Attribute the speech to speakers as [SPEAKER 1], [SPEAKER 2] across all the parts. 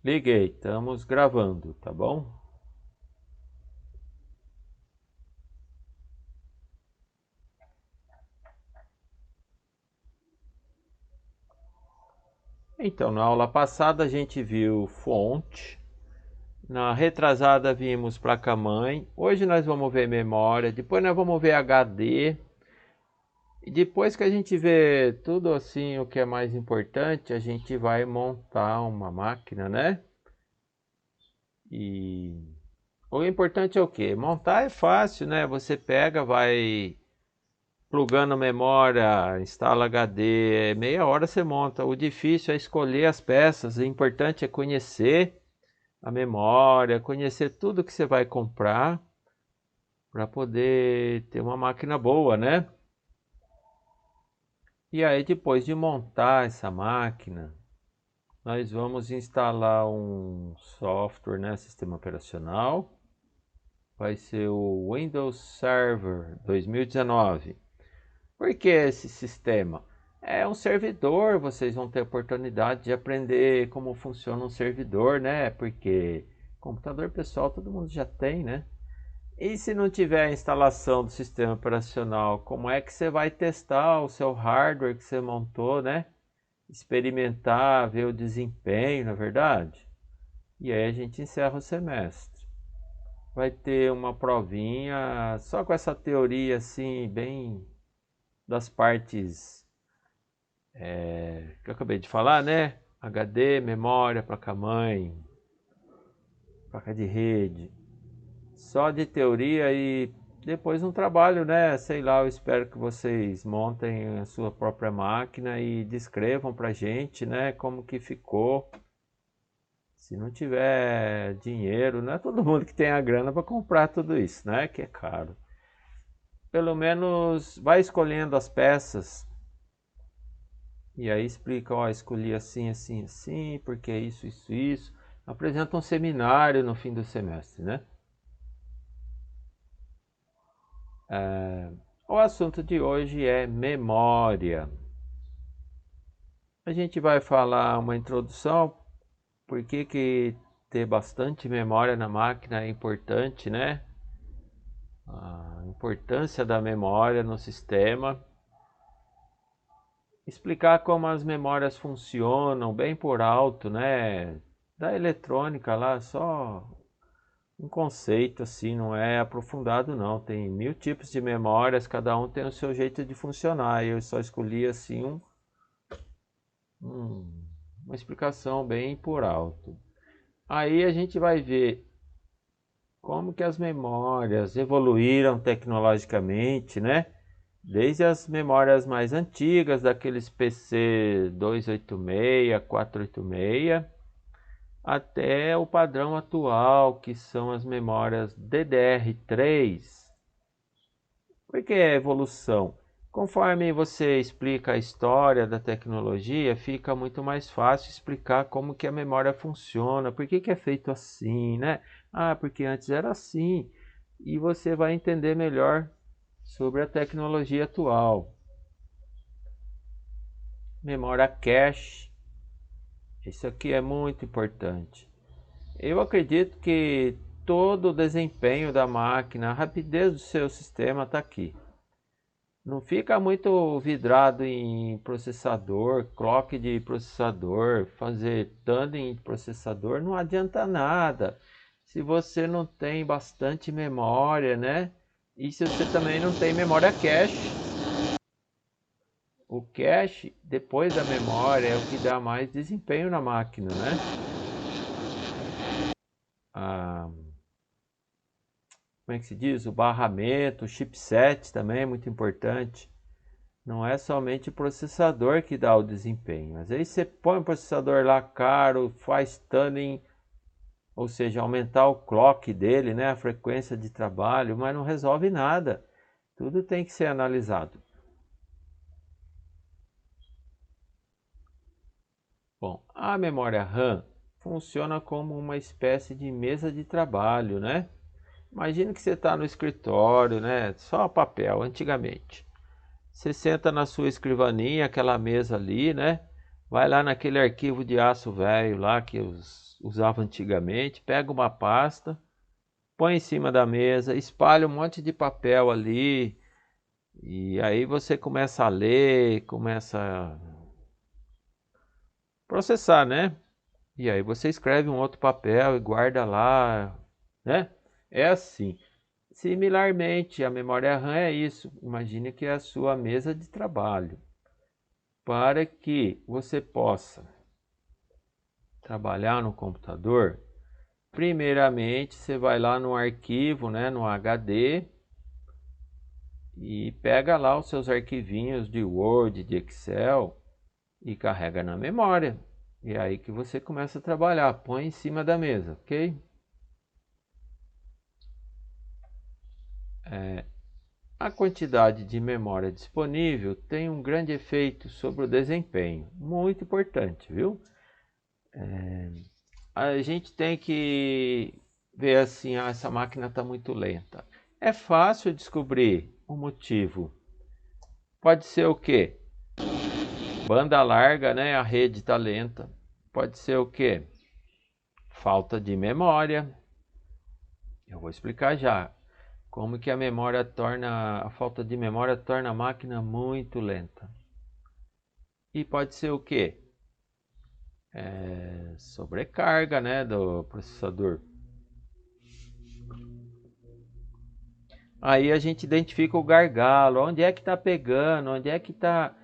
[SPEAKER 1] Liguei, estamos gravando, tá bom? Então, na aula passada a gente viu fonte, na retrasada vimos placa-mãe, hoje nós vamos ver memória, depois nós vamos ver HD, e depois que a gente vê tudo assim, o que é mais importante, a gente vai montar uma máquina, né? E o importante é o quê? Montar é fácil, né? Você pega, vai plugando memória, instala HD, meia hora você monta. O difícil é escolher as peças, o importante é conhecer a memória, conhecer tudo que você vai comprar para poder ter uma máquina boa, né? E aí depois de montar essa máquina, nós vamos instalar um software, né, sistema operacional. Vai ser o Windows Server 2019. Por que esse sistema? É um servidor, vocês vão ter oportunidade de aprender como funciona um servidor, né? Porque computador pessoal todo mundo já tem, né? E se não tiver a instalação do sistema operacional, como é que você vai testar o seu hardware que você montou, né? Experimentar, ver o desempenho, na verdade? E aí a gente encerra o semestre. Vai ter uma provinha só com essa teoria assim, bem das partes que eu acabei de falar, né? HD, memória, placa-mãe, placa de rede. Só de teoria e depois um trabalho, né? Sei lá, eu espero que vocês montem a sua própria máquina e descrevam pra gente, né? Como que ficou. Se não tiver dinheiro, não é todo mundo que tem a grana para comprar tudo isso, né? Que é caro. Pelo menos vai escolhendo as peças. E aí explica, ó, escolhi assim, assim, assim, porque isso, isso, isso. Apresenta um seminário no fim do semestre, né? O assunto de hoje é memória. A gente vai falar uma introdução, por que ter bastante memória na máquina é importante, né? A importância da memória no sistema. Explicar como as memórias funcionam, bem por alto, né? Da eletrônica lá, só um conceito assim, não é aprofundado não. Tem 1000 tipos de memórias, cada um tem o seu jeito de funcionar. Eu só escolhi assim uma explicação bem por alto. Aí a gente vai ver como que as memórias evoluíram tecnologicamente, né? Desde as memórias mais antigas, daqueles PC 286, 486, até o padrão atual, que são as memórias DDR3. Por que a evolução? Conforme você explica a história da tecnologia, fica muito mais fácil explicar como que a memória funciona, por que é feito assim, né? Ah, porque antes era assim. E você vai entender melhor sobre a tecnologia atual. Memória cache, isso aqui é muito importante. Eu acredito que todo o desempenho da máquina, a rapidez do seu sistema está aqui. Não fica muito vidrado em processador, clock de processador, fazer tandem de processador, não adianta nada. Se você não tem bastante memória, né? E se você também não tem memória cache. O cache, depois da memória, é o que dá mais desempenho na máquina, né? Ah, como é que se diz? O barramento, o chipset também é muito importante. Não é somente o processador que dá o desempenho. Às vezes você põe um processador lá caro, faz tuning, ou seja, aumentar o clock dele, né, a frequência de trabalho, mas não resolve nada. Tudo tem que ser analisado. Bom, a memória RAM funciona como uma espécie de mesa de trabalho, né? Imagina que você está no escritório, né? Só papel, antigamente. Você senta na sua escrivaninha, aquela mesa ali, né? vai lá naquele arquivo de aço velho lá que eu usava antigamente, pega uma pasta, põe em cima da mesa, espalha um monte de papel ali, e aí você começa a ler, começa a processar, né? E aí você escreve um outro papel e guarda lá, né? É assim. Similarmente, a memória RAM é isso. Imagine que é a sua mesa de trabalho. Para que você possa trabalhar no computador, primeiramente você vai lá no arquivo, né, no HD, e pega lá os seus arquivinhos de Word, de Excel e carrega na memória. E é aí que você começa a trabalhar, põe em cima da mesa, ok? A quantidade de memória disponível tem um grande efeito sobre o desempenho, muito importante, viu? A gente tem que ver assim, essa máquina está muito lenta. É fácil descobrir o motivo. Pode ser o quê? Banda larga, né? A rede está lenta. Pode ser o quê? Falta de memória. Eu vou explicar já. Como que a falta de memória torna a máquina muito lenta. E pode ser o quê? Sobrecarga, né, do processador. Aí a gente identifica o gargalo, onde é que está pegando, onde é que está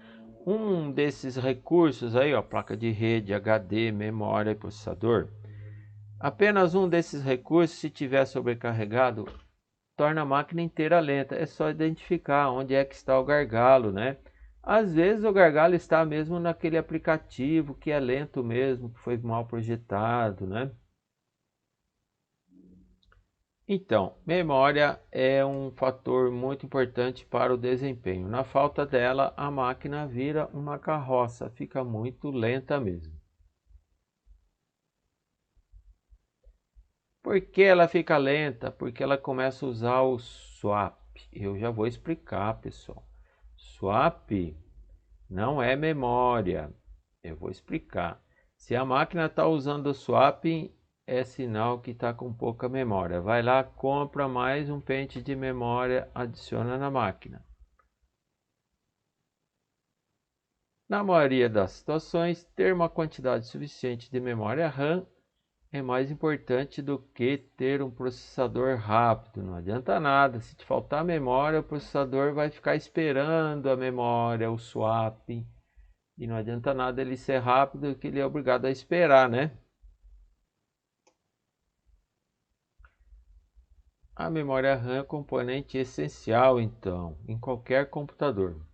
[SPEAKER 1] um desses recursos aí, ó, placa de rede, HD, memória e processador. Apenas um desses recursos, se tiver sobrecarregado, torna a máquina inteira lenta. É só identificar onde é que está o gargalo, né? Às vezes o gargalo está mesmo naquele aplicativo que é lento mesmo, que foi mal projetado, né? Então, memória é um fator muito importante para o desempenho. Na falta dela, a máquina vira uma carroça, fica muito lenta mesmo. Por que ela fica lenta? Porque ela começa a usar o swap. Eu já vou explicar, pessoal. Swap não é memória. Eu vou explicar. Se a máquina está usando o swap, é sinal que está com pouca memória. Vai lá, compra mais um pente de memória, adiciona na máquina. Na maioria das situações, ter uma quantidade suficiente de memória RAM é mais importante do que ter um processador rápido. Não adianta nada, se te faltar memória, o processador vai ficar esperando a memória, o swap. E não adianta nada ele ser rápido, que ele é obrigado a esperar, né? A memória RAM é um componente essencial, então, em qualquer computador.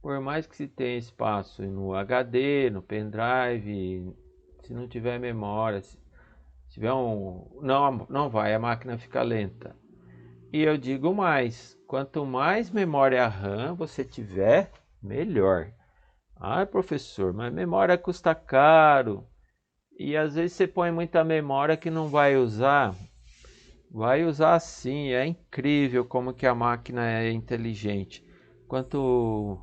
[SPEAKER 1] Por mais que se tenha espaço no HD, no pendrive, se não tiver memória, se tiver não vai, a máquina fica lenta. E eu digo mais, quanto mais memória RAM você tiver, melhor. Ah, professor, mas memória custa caro. E às vezes você põe muita memória que não vai usar. Vai usar sim, é incrível como que a máquina é inteligente. Quanto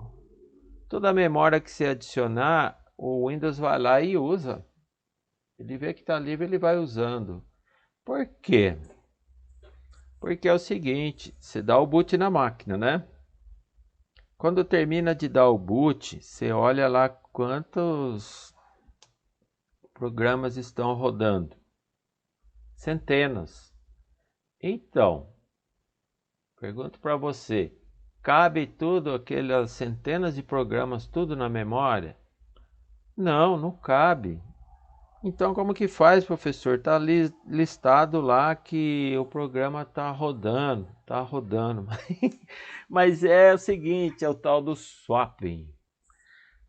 [SPEAKER 1] toda a memória que você adicionar, o Windows vai lá e usa. Ele vê que está livre, ele vai usando. Por quê? Porque é o seguinte, você dá o boot na máquina, né? Quando termina de dar o boot, você olha lá quantos programas estão rodando. Centenas. Então, pergunto para você, cabe tudo, aquelas centenas de programas, tudo na memória? Não, não cabe. Então, como que faz, professor? Está listado lá que o programa está rodando, está rodando. Mas é o seguinte, é o tal do swapping.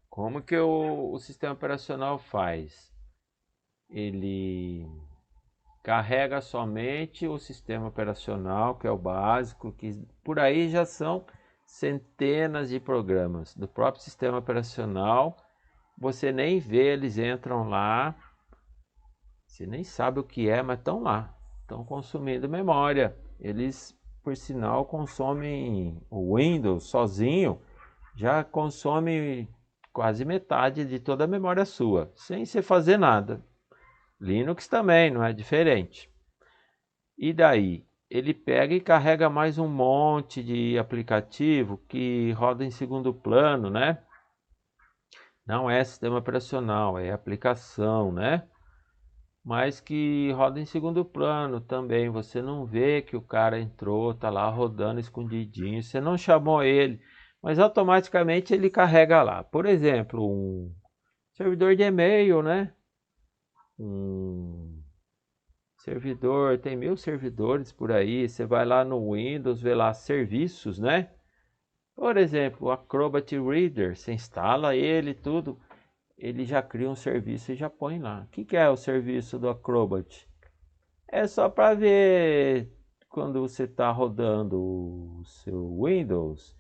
[SPEAKER 1] Como que o sistema operacional faz? Ele carrega somente o sistema operacional, que é o básico, que por aí já são centenas de programas do próprio sistema operacional. Você nem vê, eles entram lá, você nem sabe o que é, mas estão lá, estão consumindo memória. Eles, por sinal, consomem o Windows sozinho, já consome quase metade de toda a memória sua, sem você fazer nada. Linux também não é diferente. E daí? Ele pega e carrega mais um monte de aplicativo que roda em segundo plano, né? Não é sistema operacional, é aplicação, né? Mas que roda em segundo plano também. Você não vê que o cara entrou, tá lá rodando escondidinho. Você não chamou ele, mas automaticamente ele carrega lá. Por exemplo, um servidor de e-mail, né? Um servidor, tem 1000 servidores por aí. Você vai lá no Windows, vê lá serviços, né? Por exemplo, o Acrobat Reader, você instala ele tudo, ele já cria um serviço e já põe lá. O que é o serviço do Acrobat? É só para ver quando você está rodando o seu Windows.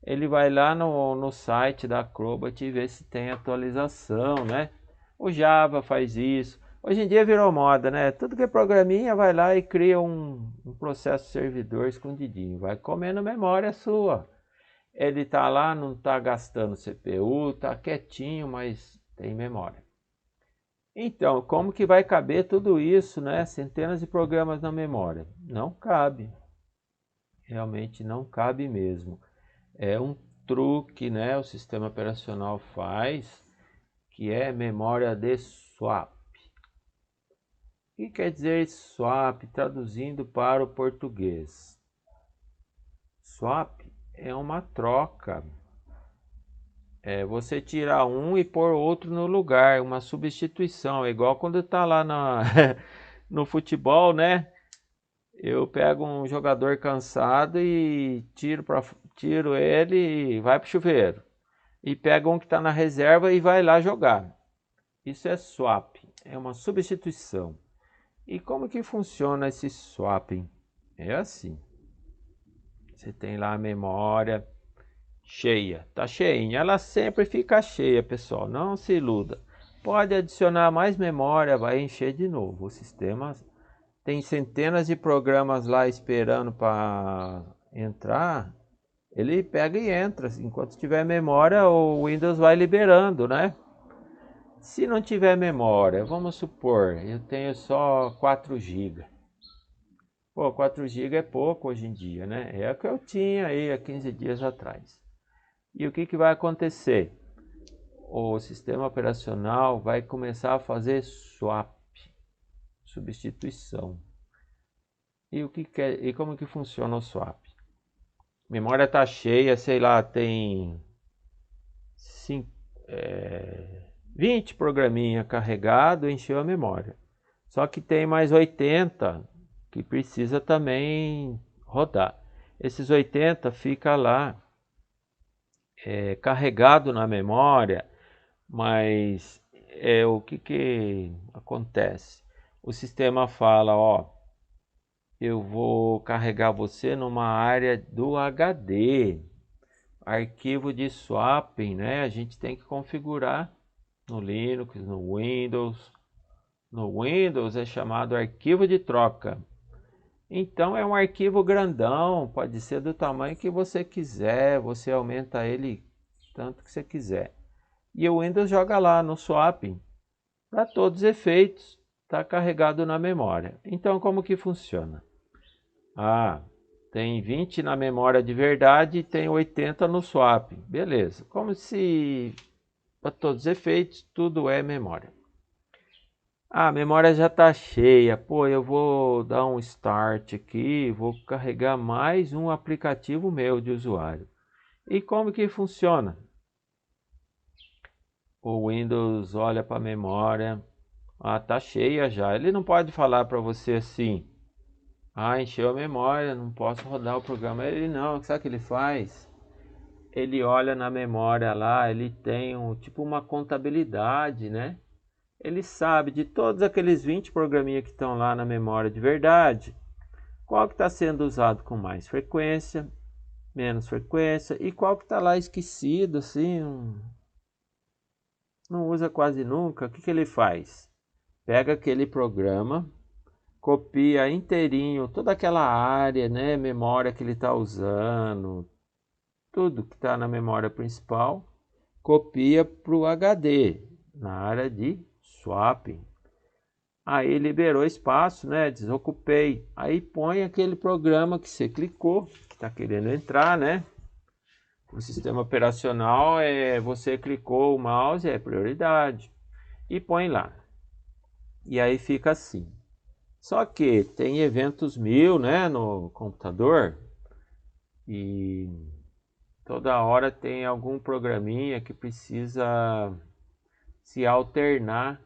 [SPEAKER 1] Ele vai lá no site da Acrobat e vê se tem atualização, né? O Java faz isso. Hoje em dia virou moda, né? Tudo que é programinha vai lá e cria um processo servidor escondidinho. Vai comendo memória sua. Ele está lá, não está gastando CPU, está quietinho, mas tem memória. Então, como que vai caber tudo isso, né? Centenas de programas na memória? Não cabe. Realmente não cabe mesmo. É um truque, né? O sistema operacional faz, que é memória de swap. O que quer dizer swap, traduzindo para o português? Swap é uma troca. É você tirar um e pôr outro no lugar, uma substituição. É igual quando tá lá no futebol, né? Eu pego um jogador cansado e tiro ele e vai pro chuveiro. E pego um que está na reserva e vai lá jogar. Isso é swap, é uma substituição. E como que funciona esse swapping? É assim. Você tem lá a memória cheia, tá cheinha, ela sempre fica cheia, pessoal, não se iluda. Pode adicionar mais memória, vai encher de novo. O sistema tem centenas de programas lá esperando para entrar, ele pega e entra. Enquanto tiver memória, o Windows vai liberando, né? Se não tiver memória, vamos supor, eu tenho só 4 GB. Pô, 4 GB é pouco hoje em dia, né? É o que eu tinha aí há 15 dias atrás. E o que vai acontecer? O sistema operacional vai começar a fazer swap, substituição. E como que funciona o swap? Memória está cheia, sei lá, tem 20 programinha carregado, encheu a memória. Só que tem mais 80 que precisa também rodar. Esses 80 fica lá carregado na memória, mas o que acontece? O sistema fala, ó, eu vou carregar você numa área do HD, arquivo de swapping, né? A gente tem que configurar no Linux, no Windows. No Windows é chamado arquivo de troca. Então é um arquivo grandão, pode ser do tamanho que você quiser, você aumenta ele tanto que você quiser. E o Windows joga lá no swapping, para todos os efeitos, está carregado na memória. Então como que funciona? Ah, tem 20 na memória de verdade e tem 80 no swap. Beleza. Como se, para todos os efeitos, tudo é memória. Ah, a memória já está cheia. Pô, eu vou dar um start aqui, vou carregar mais um aplicativo meu de usuário. E como que funciona? O Windows olha para a memória. Ah, tá cheia já. Ele não pode falar para você assim: ah, encheu a memória, não posso rodar o programa. Ele não, sabe o que ele faz? Ele olha na memória lá, ele tem tipo uma contabilidade, né? Ele sabe de todos aqueles 20 programinha que estão lá na memória de verdade, qual que está sendo usado com mais frequência, menos frequência, e qual que está lá esquecido, assim, não usa quase nunca. O que ele faz? Pega aquele programa, copia inteirinho toda aquela área, né, memória que ele está usando, tudo que está na memória principal, copia para o HD, na área de swapping. Aí liberou espaço, né? Desocupei. Aí põe aquele programa que você clicou, que está querendo entrar, né? O sistema operacional você clicou o mouse, é prioridade. E põe lá. E aí fica assim. Só que tem eventos 1000, né, no computador. E toda hora tem algum programinha que precisa se alternar.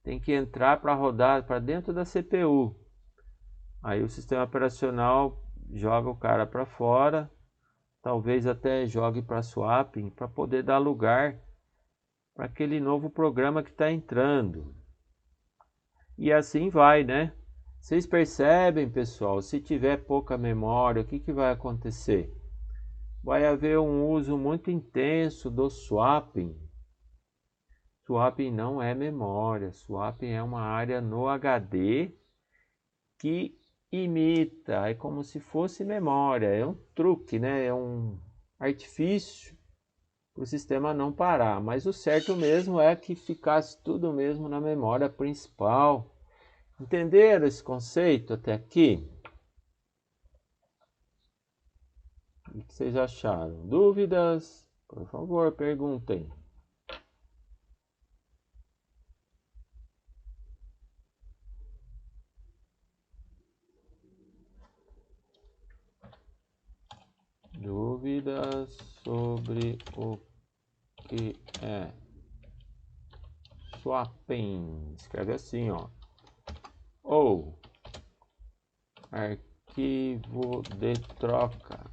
[SPEAKER 1] Tem que entrar para rodar para dentro da CPU. Aí o sistema operacional joga o cara para fora. Talvez até jogue para swapping para poder dar lugar para aquele novo programa que está entrando. E assim vai, né? Vocês percebem, pessoal, se tiver pouca memória, o que vai acontecer? Vai haver um uso muito intenso do swapping. Swapping não é memória, swapping é uma área no HD que imita, é como se fosse memória, é um truque, né? É um artifício para o sistema não parar, mas o certo mesmo é que ficasse tudo mesmo na memória principal. Entenderam esse conceito até aqui? O que vocês acharam? Dúvidas? Por favor, perguntem. Dúvidas sobre o que é swapping? Escreve assim, ó. Ou arquivo de troca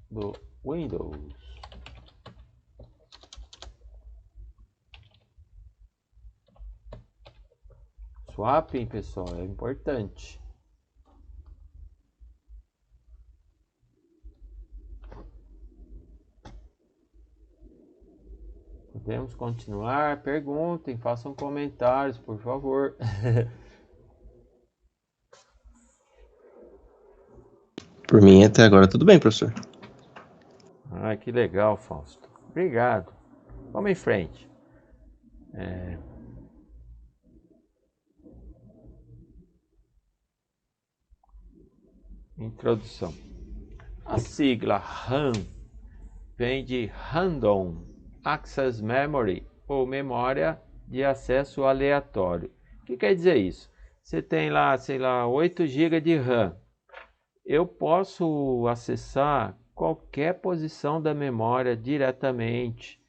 [SPEAKER 1] do Windows. Swapping, pessoal, é importante. Podemos continuar? Perguntem, façam comentários, por favor.
[SPEAKER 2] Por mim, até agora tudo bem, professor.
[SPEAKER 1] Ah, que legal, Fausto. Obrigado. Vamos em frente. Introdução. A sigla RAM vem de Random Access Memory, ou memória de acesso aleatório. O que quer dizer isso? Você tem lá, sei lá, 8 GB de RAM. Eu posso acessar qualquer posição da memória diretamente.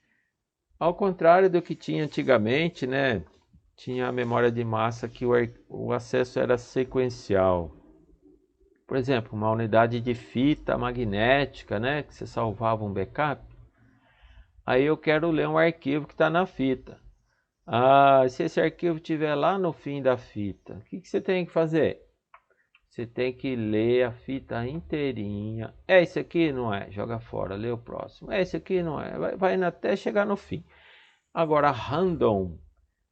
[SPEAKER 1] Ao contrário do que tinha antigamente, né? Tinha a memória de massa que o acesso era sequencial. Por exemplo, uma unidade de fita magnética, né? Que você salvava um backup. Aí eu quero ler um arquivo que está na fita. Ah, se esse arquivo estiver lá no fim da fita, o que você tem que fazer? Você tem que ler a fita inteirinha. É esse aqui? Não é? Joga fora, lê o próximo. É esse aqui? Não é? Vai até chegar no fim. Agora, random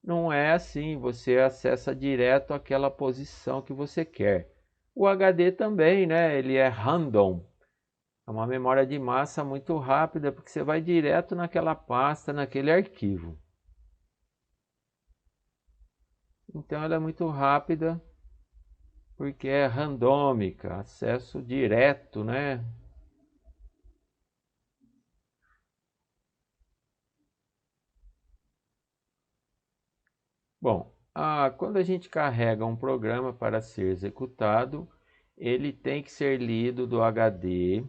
[SPEAKER 1] não é assim. Você acessa direto aquela posição que você quer. O HD também, né? Ele é random. É uma memória de massa muito rápida, porque você vai direto naquela pasta, naquele arquivo. Então ela é muito rápida, porque é randômica, acesso direto, né? Bom, quando a gente carrega um programa para ser executado, ele tem que ser lido do HD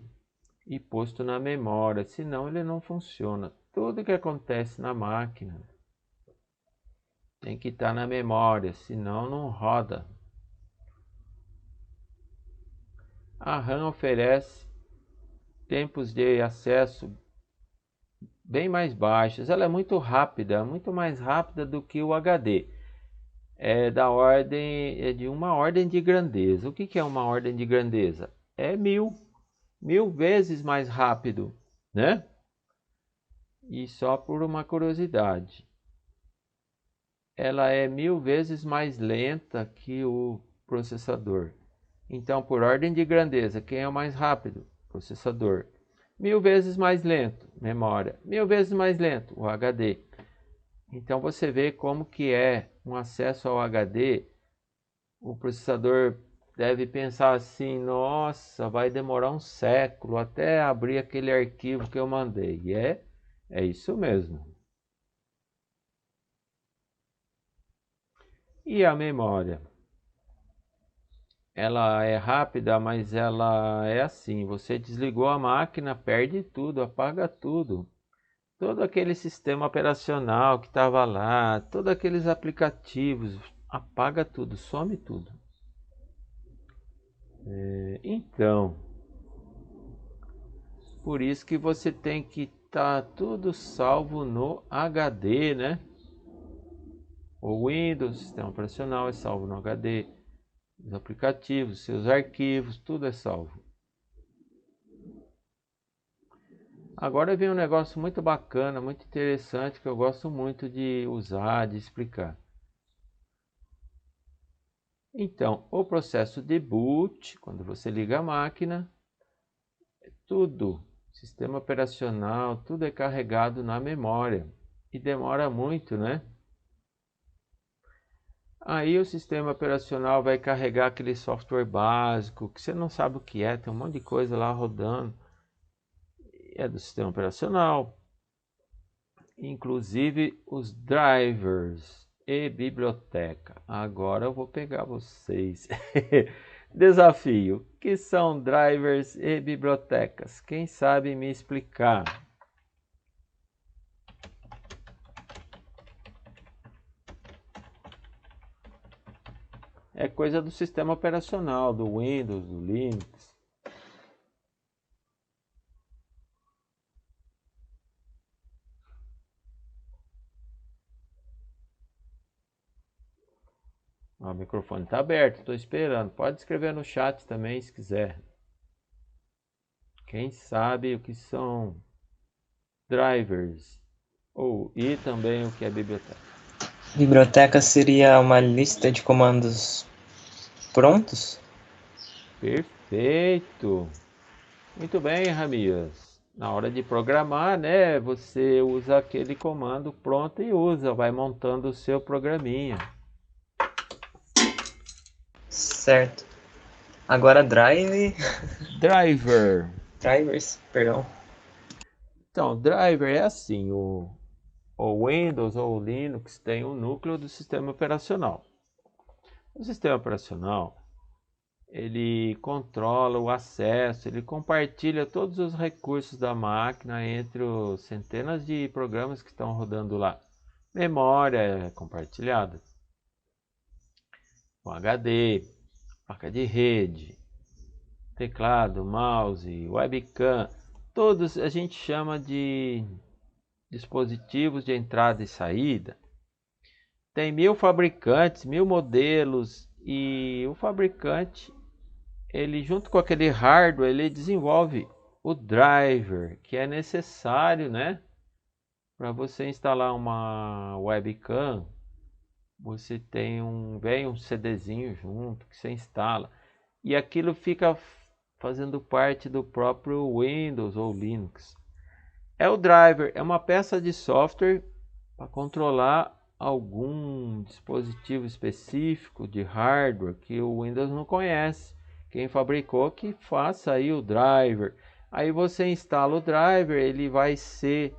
[SPEAKER 1] e posto na memória, senão ele não funciona. Tudo que acontece na máquina tem que estar na memória, senão não roda. A RAM oferece tempos de acesso bem mais baixos. Ela é muito rápida, muito mais rápida do que o HD. É de uma ordem de grandeza. O que é uma ordem de grandeza? É 1000 vezes mais rápido, né? E só por uma curiosidade, ela é 1000 vezes mais lenta que o processador. Então, por ordem de grandeza, quem é o mais rápido? Processador. 1000 vezes mais lento, memória. 1000 vezes mais lento, o HD. Então você vê como que é um acesso ao HD. O processador deve pensar assim, nossa, vai demorar um século até abrir aquele arquivo que eu mandei. E é isso mesmo. E a memória? Ela é rápida, mas ela é assim, você desligou a máquina, perde tudo, apaga tudo. Todo aquele sistema operacional que estava lá, todos aqueles aplicativos, apaga tudo, some tudo. Então, por isso que você tem que estar tudo salvo no HD, né? O Windows, sistema operacional é salvo no HD, os aplicativos, seus arquivos, tudo é salvo. Agora vem um negócio muito bacana, muito interessante, que eu gosto muito de usar, de explicar. Então, o processo de boot, quando você liga a máquina, tudo, sistema operacional, tudo é carregado na memória. E demora muito, né? Aí o sistema operacional vai carregar aquele software básico, que você não sabe o que é, tem um monte de coisa lá rodando. É do sistema operacional. Inclusive os drivers e biblioteca. Agora eu vou pegar vocês. Desafio: que são drivers e bibliotecas? Quem sabe me explicar? É coisa do sistema operacional, do Windows, do Linux. O microfone está aberto, estou esperando. Pode escrever no chat também se quiser. Quem sabe o que são drivers e também o que é biblioteca?
[SPEAKER 3] Biblioteca seria uma lista de comandos prontos?
[SPEAKER 1] Perfeito! Muito bem, Ramias. Na hora de programar, né, você usa aquele comando pronto e usa, vai montando o seu programinha.
[SPEAKER 3] Certo. Agora
[SPEAKER 1] Driver.
[SPEAKER 3] drivers, perdão.
[SPEAKER 1] Então, driver é assim, o Windows ou o Linux tem um núcleo do sistema operacional. O sistema operacional, ele controla o acesso, ele compartilha todos os recursos da máquina entre os centenas de programas que estão rodando lá. Memória é compartilhada, o HD, placa de rede, teclado, mouse, webcam, todos a gente chama de dispositivos de entrada e saída. Tem 1000 fabricantes, 1000 modelos e o fabricante, ele junto com aquele hardware, ele desenvolve o driver que é necessário, né? Para você instalar uma webcam, você vem um CDzinho junto que você instala e aquilo fica fazendo parte do próprio Windows ou Linux. É o driver, é uma peça de software para controlar algum dispositivo específico de hardware que o Windows não conhece. Quem fabricou que faça aí o driver. Aí você instala o driver, ele vai ser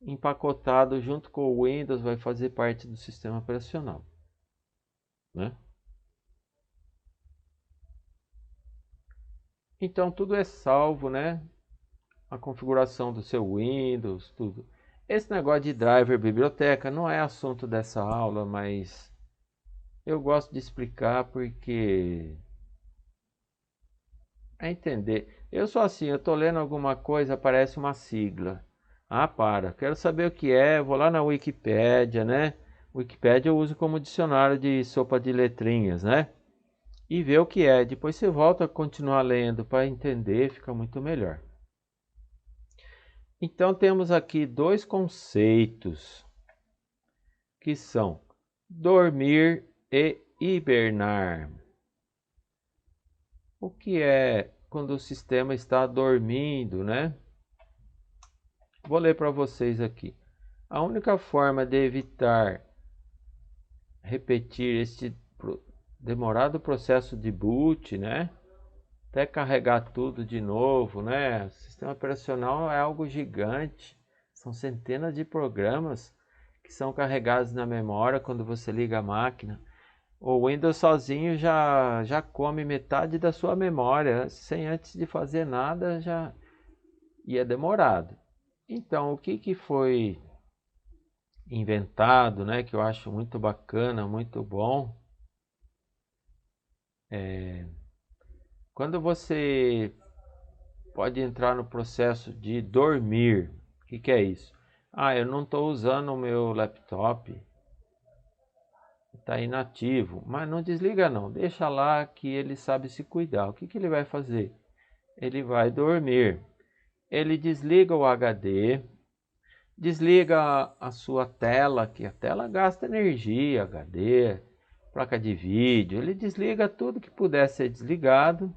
[SPEAKER 1] empacotado junto com o Windows, vai fazer parte do sistema operacional, né? Então tudo é salvo, né? A configuração do seu Windows, tudo. Esse negócio de driver biblioteca não é assunto dessa aula, mas eu gosto de explicar porque é entender. Eu sou assim, eu tô lendo alguma coisa, aparece uma sigla. Ah, quero saber o que é, vou lá na Wikipédia, né? Wikipédia eu uso como dicionário de sopa de letrinhas, né? E ver o que é. Depois você volta a continuar lendo para entender, fica muito melhor. Então temos aqui dois conceitos que são dormir e hibernar. O que é quando o sistema está dormindo, né? Vou ler para vocês aqui. A única forma de evitar repetir este demorado processo de boot, né? Até carregar tudo de novo, né? O sistema operacional é algo gigante. São centenas de programas que são carregados na memória quando você liga a máquina. O Windows sozinho já come metade da sua memória, sem antes de fazer nada, já é demorado. Então, o que foi inventado, né, que eu acho muito bacana, muito bom, quando você pode entrar no processo de dormir. O que é isso? Eu não estou usando o meu laptop, está inativo, mas não desliga não, deixa lá que ele sabe se cuidar. O que ele vai fazer? Ele vai dormir. Ele desliga o HD, desliga a sua tela, que a tela gasta energia, HD, placa de vídeo, ele desliga tudo que puder ser desligado.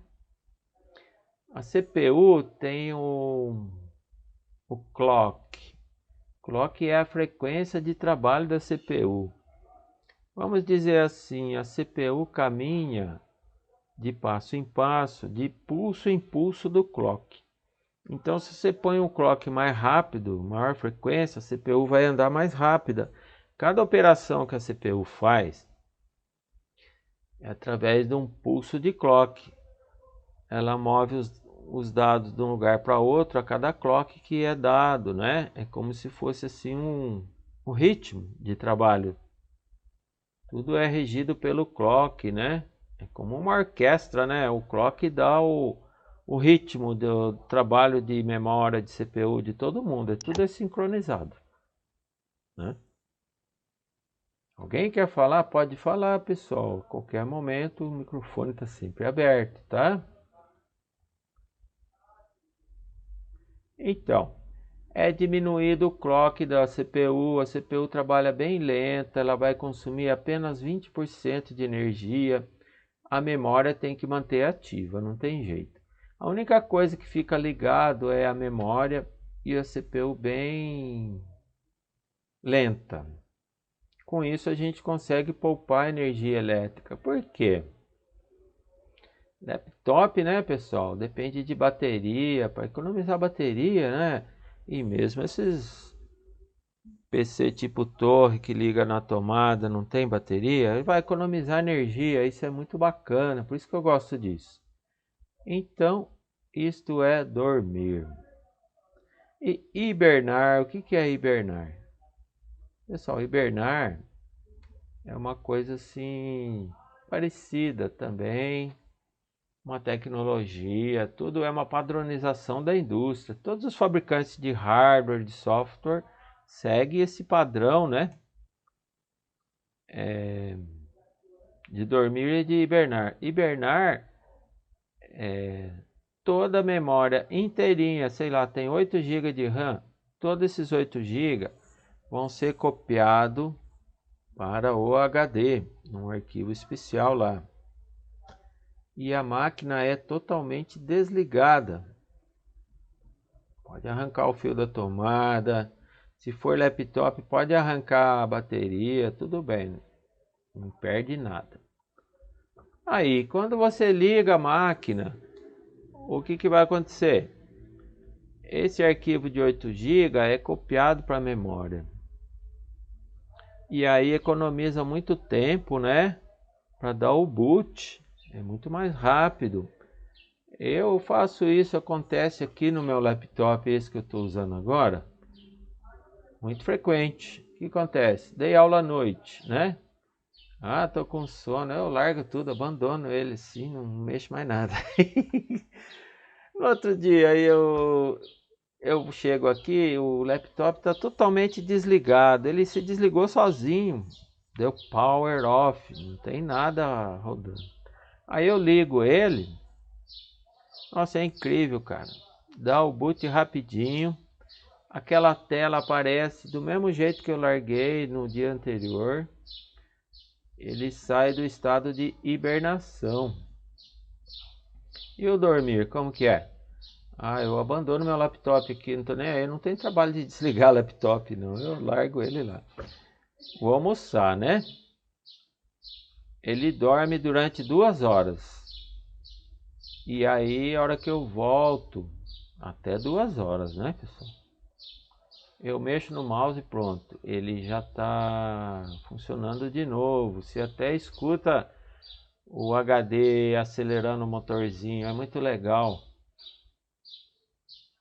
[SPEAKER 1] A CPU tem o clock. Clock é a frequência de trabalho da CPU. Vamos dizer assim, a CPU caminha de passo em passo, de pulso em pulso do clock. Então, se você põe um clock mais rápido, maior frequência, a CPU vai andar mais rápida. Cada operação que a CPU faz é através de um pulso de clock. Ela move os dados de um lugar para outro a cada clock que é dado, né? É como se fosse assim um ritmo de trabalho. Tudo é regido pelo clock, né? É como uma orquestra, né? O clock dá o ritmo do trabalho de memória, de CPU, de todo mundo. Tudo é sincronizado, né? Alguém quer falar? Pode falar, pessoal. A qualquer momento o microfone está sempre aberto, tá? Então, é diminuído o clock da CPU. A CPU trabalha bem lenta, ela vai consumir apenas 20% de energia. A memória tem que manter ativa, não tem jeito. A única coisa que fica ligado é a memória e a CPU bem lenta. Com isso a gente consegue poupar energia elétrica. Por quê? Laptop, né, pessoal, depende de bateria, para economizar bateria, né? E mesmo esses PC tipo torre que liga na tomada, não tem bateria, ele vai economizar energia, isso é muito bacana, por isso que eu gosto disso. Então, isto é dormir. E hibernar, o que é hibernar? Pessoal, hibernar é uma coisa assim parecida também, uma tecnologia, tudo é uma padronização da indústria. Todos os fabricantes de hardware, de software, seguem esse padrão, né? De dormir e de hibernar. Hibernar toda a memória inteirinha, sei lá, tem 8 GB de RAM, todos esses 8 GB vão ser copiados para o HD, num arquivo especial lá. E a máquina é totalmente desligada. Pode arrancar o fio da tomada, se for laptop pode arrancar a bateria, tudo bem, não perde nada. Aí, quando você liga a máquina, o que vai acontecer? Esse arquivo de 8 GB é copiado para a memória. E aí economiza muito tempo, né? Para dar o boot. É muito mais rápido. Eu faço isso, acontece aqui no meu laptop, esse que eu estou usando agora. Muito frequente. O que acontece? Dei aula à noite, né? Tô com sono, eu largo tudo, abandono ele assim, não mexo mais nada. No outro dia eu chego aqui, o laptop está totalmente desligado, ele se desligou sozinho, deu power off, não tem nada rodando. Aí eu ligo ele, nossa, é incrível, cara, dá o boot rapidinho, aquela tela aparece do mesmo jeito que eu larguei no dia anterior, ele sai do estado de hibernação. E o dormir, como que é? Ah, eu abandono meu laptop aqui, não tô nem aí, não tem trabalho de desligar o laptop, não. Eu largo ele lá. Vou almoçar, né? Ele dorme durante 2 horas. E aí, a hora que eu volto, até 2 horas, né, pessoal? Eu mexo no mouse e pronto. Ele já está funcionando de novo. Você até escuta o HD acelerando o motorzinho. É muito legal.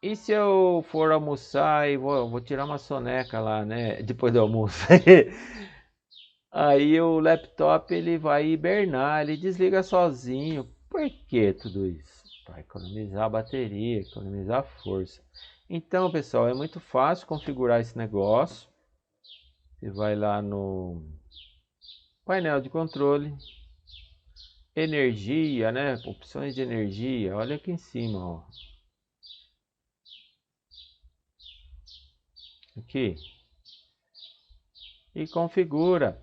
[SPEAKER 1] E se eu for almoçar e vou tirar uma soneca lá, né? Depois do almoço. Aí o laptop ele vai hibernar, ele desliga sozinho. Por que tudo isso? Para economizar a bateria, economizar força. Então, pessoal, é muito fácil configurar esse negócio. Você vai lá no painel de controle, energia, né? Opções de energia. Olha aqui em cima, ó. Aqui. E configura.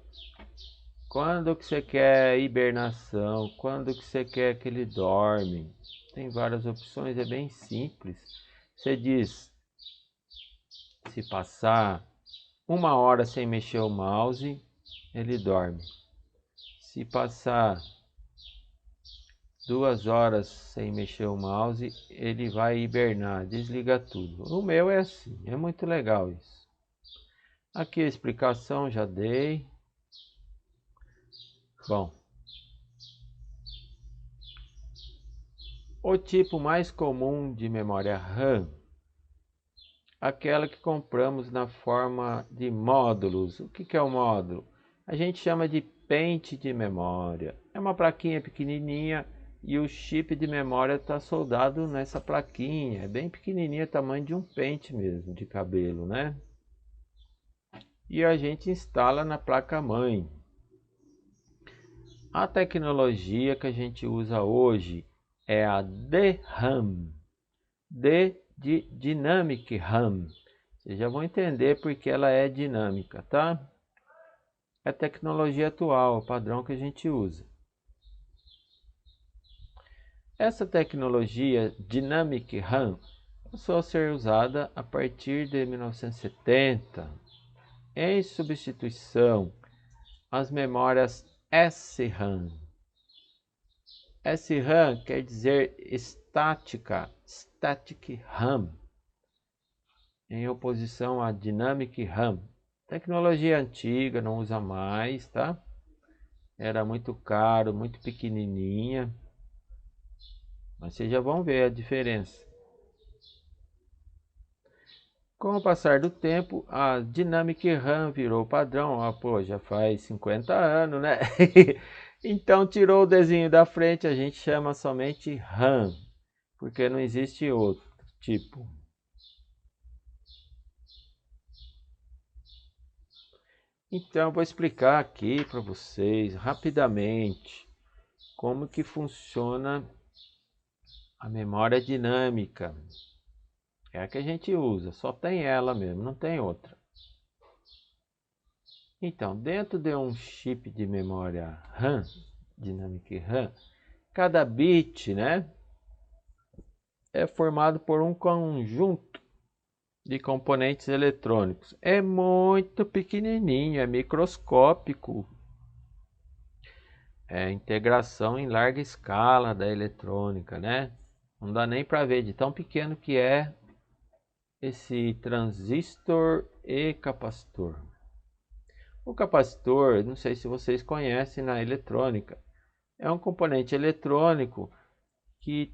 [SPEAKER 1] Quando que você quer hibernação? Quando que você quer que ele dorme? Tem várias opções, é bem simples. Você diz, se passar 1 hora sem mexer o mouse, ele dorme. Se passar 2 horas sem mexer o mouse, ele vai hibernar, desliga tudo. O meu é assim, é muito legal isso. Aqui a explicação já dei. Bom, o tipo mais comum de memória RAM, aquela que compramos na forma de módulos. O que é o módulo? A gente chama de pente de memória. É uma plaquinha pequenininha e o chip de memória está soldado nessa plaquinha. É bem pequenininha, tamanho de um pente mesmo, de cabelo, né? E a gente instala na placa-mãe. A tecnologia que a gente usa hoje é a DRAM. D de Dynamic RAM. Vocês já vão entender porque ela é dinâmica, tá? É a tecnologia atual, o padrão que a gente usa. Essa tecnologia Dynamic RAM começou a ser usada a partir de 1970, em substituição às memórias SRAM. SRAM quer dizer estática, Static RAM, em oposição à Dynamic RAM. Tecnologia antiga, não usa mais, tá? Era muito caro, muito pequenininha. Mas vocês já vão ver a diferença. Com o passar do tempo, a Dynamic RAM virou padrão. Ó, pô, já faz 50 anos, né? Então tirou o desenho da frente, a gente chama somente RAM, porque não existe outro tipo. Então eu vou explicar aqui para vocês rapidamente como que funciona a memória dinâmica. É a que a gente usa, só tem ela mesmo, não tem outra. Então, dentro de um chip de memória RAM, Dynamic RAM, cada bit, né, é formado por um conjunto de componentes eletrônicos. É muito pequenininho, é microscópico. É integração em larga escala da eletrônica, né? Não dá nem para ver de tão pequeno que é esse transistor e capacitor. O capacitor, não sei se vocês conhecem na eletrônica, é um componente eletrônico que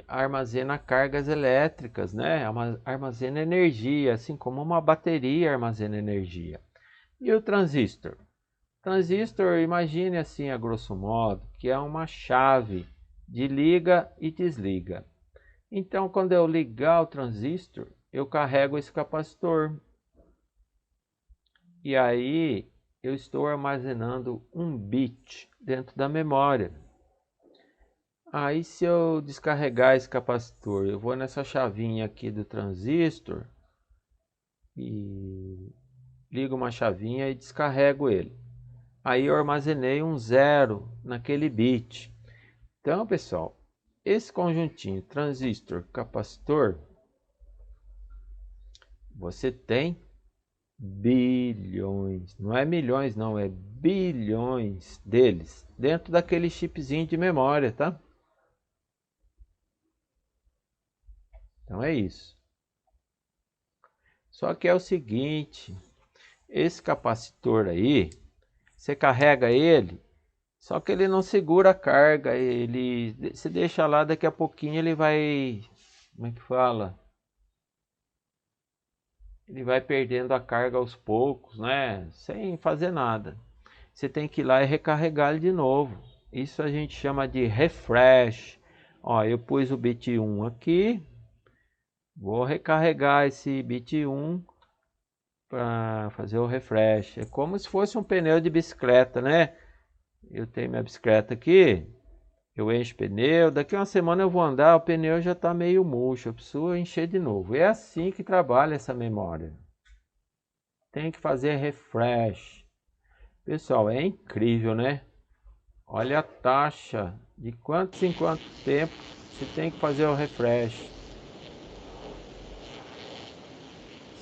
[SPEAKER 1] armazena cargas elétricas, né? Armazena energia, assim como uma bateria armazena energia. E o transistor? Transistor, imagine assim a grosso modo, que é uma chave de liga e desliga. Então, quando eu ligar o transistor, eu carrego esse capacitor. E aí eu estou armazenando um bit dentro da memória. Aí se eu descarregar esse capacitor, eu vou nessa chavinha aqui do transistor e ligo uma chavinha e descarrego ele. Aí eu armazenei um 0 naquele bit. Então, pessoal, esse conjuntinho transistor, capacitor, você tem bilhões, não é milhões não, é bilhões deles dentro daquele chipzinho de memória, tá? Então é isso. Só que é o seguinte, esse capacitor aí, você carrega ele, só que ele não segura a carga, ele se deixa lá, daqui a pouquinho ele vai, como é que fala? Ele vai perdendo a carga aos poucos, né? Sem fazer nada. Você tem que ir lá e recarregar ele de novo. Isso a gente chama de refresh. Ó, eu pus o bit 1 aqui. Vou recarregar esse bit 1 para fazer o refresh. É como se fosse um pneu de bicicleta, né? Eu tenho minha bicicleta aqui. Eu encho o pneu. Daqui a uma semana eu vou andar. O pneu já está meio murcho. Eu preciso encher de novo. É assim que trabalha essa memória. Tem que fazer refresh. Pessoal, é incrível, né? Olha a taxa de quantos em quanto tempo você tem que fazer o refresh.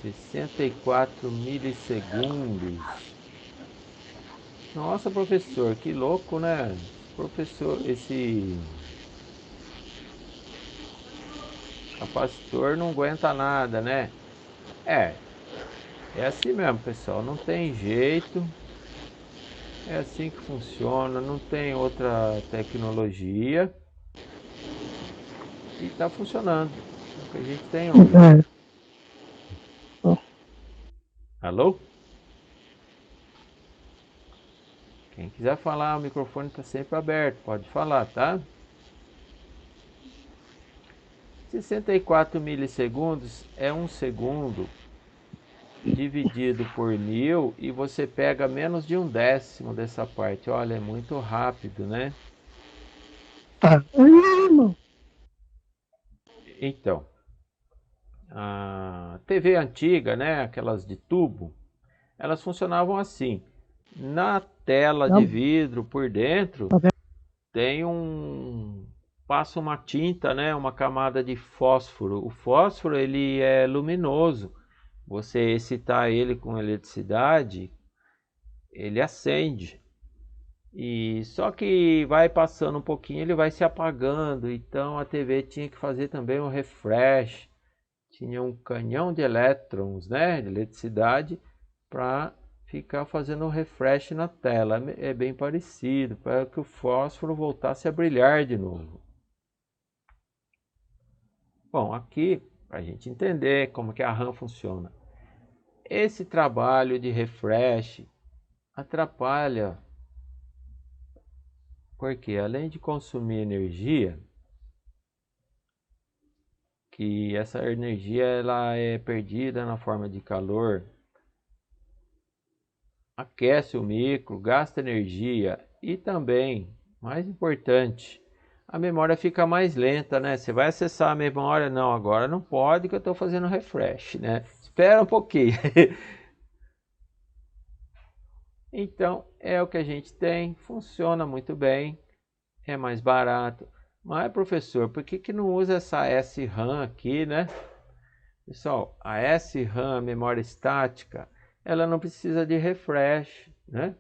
[SPEAKER 1] 64 milissegundos. Nossa, professor, que louco, né? Professor, esse capacitor não aguenta nada, né? É assim mesmo, pessoal. Não tem jeito. É assim que funciona. Não tem outra tecnologia. E tá funcionando. É o que a gente tem hoje. Alô? Quem quiser falar, o microfone está sempre aberto. Pode falar, tá? 64 milissegundos é um segundo dividido por 1000 e você pega menos de um décimo dessa parte. Olha, é muito rápido, né? Então, a TV antiga, né, aquelas de tubo, elas funcionavam assim. Na tela de vidro por dentro tem passa uma tinta, né, uma camada de fósforo. O fósforo ele é luminoso. Você excitar ele com eletricidade, ele acende. E só que vai passando um pouquinho, ele vai se apagando. Então a TV tinha que fazer também um refresh. Tinha um canhão de elétrons, né, de eletricidade, para ficar fazendo um refresh na tela. É bem parecido, para que o fósforo voltasse a brilhar de novo. Bom, aqui, para a gente entender como que a RAM funciona. Esse trabalho de refresh atrapalha, porque além de consumir energia, que essa energia ela é perdida na forma de calor, aquece o micro, gasta energia e também, mais importante, a memória fica mais lenta, né? Você vai acessar a memória, não, agora não pode que eu estou fazendo refresh, né? Espera um pouquinho. Então, é o que a gente tem, funciona muito bem, é mais barato. Mas, professor, por que não usa essa SRAM aqui, né? Pessoal, a SRAM, memória estática, ela não precisa de refresh, né?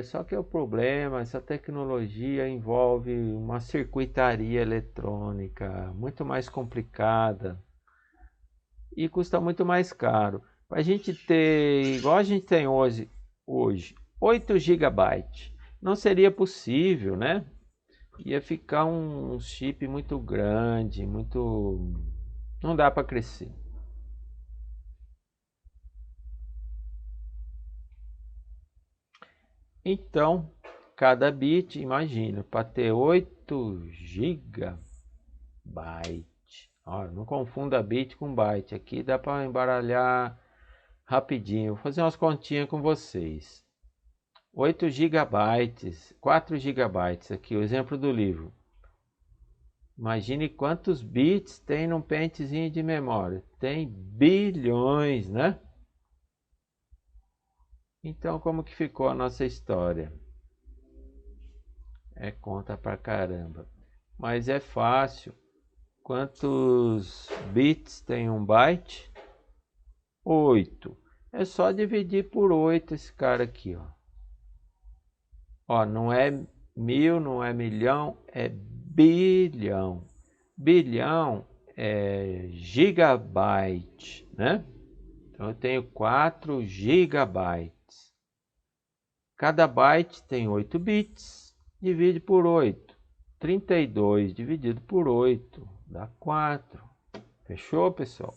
[SPEAKER 1] Só que o problema, essa tecnologia envolve uma circuitaria eletrônica muito mais complicada e custa muito mais caro. Para a gente ter, igual a gente tem hoje 8 GB, não seria possível, né? Ia ficar um chip muito grande, muito... não dá para crescer. Então, cada bit, imagina, para ter 8 GB. Ó, não confunda bit com byte. Aqui dá para embaralhar rapidinho. Vou fazer umas continhas com vocês. 8 gigabytes, 4 gigabytes aqui, o exemplo do livro. Imagine quantos bits tem num pentezinho de memória. Tem bilhões, né? Então, como que ficou a nossa história? É conta pra caramba. Mas é fácil. Quantos bits tem um byte? 8. É só dividir por 8 esse cara aqui, ó. Ó, não é mil, não é milhão, é bilhão. Bilhão é gigabyte, né? Então eu tenho 4 gigabytes. Cada byte tem 8 bits, divide por 8. 32 dividido por 8 dá 4. Fechou, pessoal?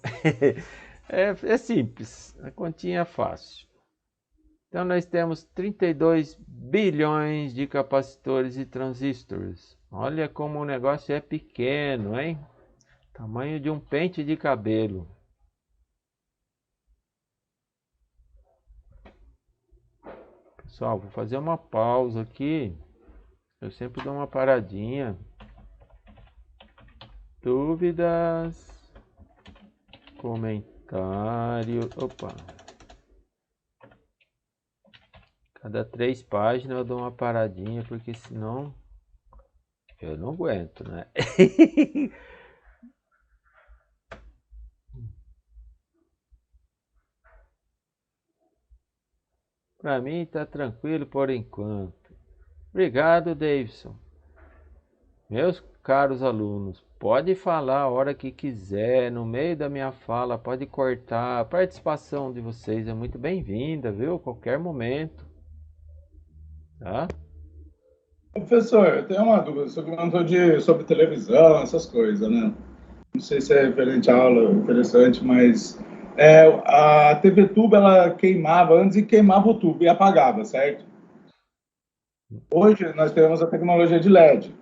[SPEAKER 1] É simples, a continha é fácil. Então nós temos 32 bilhões de capacitores e transistores. Olha como o negócio é pequeno, hein? Tamanho de um pente de cabelo. Pessoal, vou fazer uma pausa aqui. Eu sempre dou uma paradinha. Dúvidas? Comentário. Opa! Cada 3 páginas eu dou uma paradinha, porque senão eu não aguento, né? Para mim tá tranquilo por enquanto. Obrigado, Davidson. Meus caros alunos, pode falar a hora que quiser, no meio da minha fala, pode cortar. A participação de vocês é muito bem-vinda, viu? Qualquer momento. Tá?
[SPEAKER 4] Professor, eu tenho uma dúvida. Você comentou sobre televisão, essas coisas, né? Não sei se é referente à aula interessante, mas a TV tubo ela queimava antes e queimava o tubo e apagava, certo? Hoje nós temos a tecnologia de LED.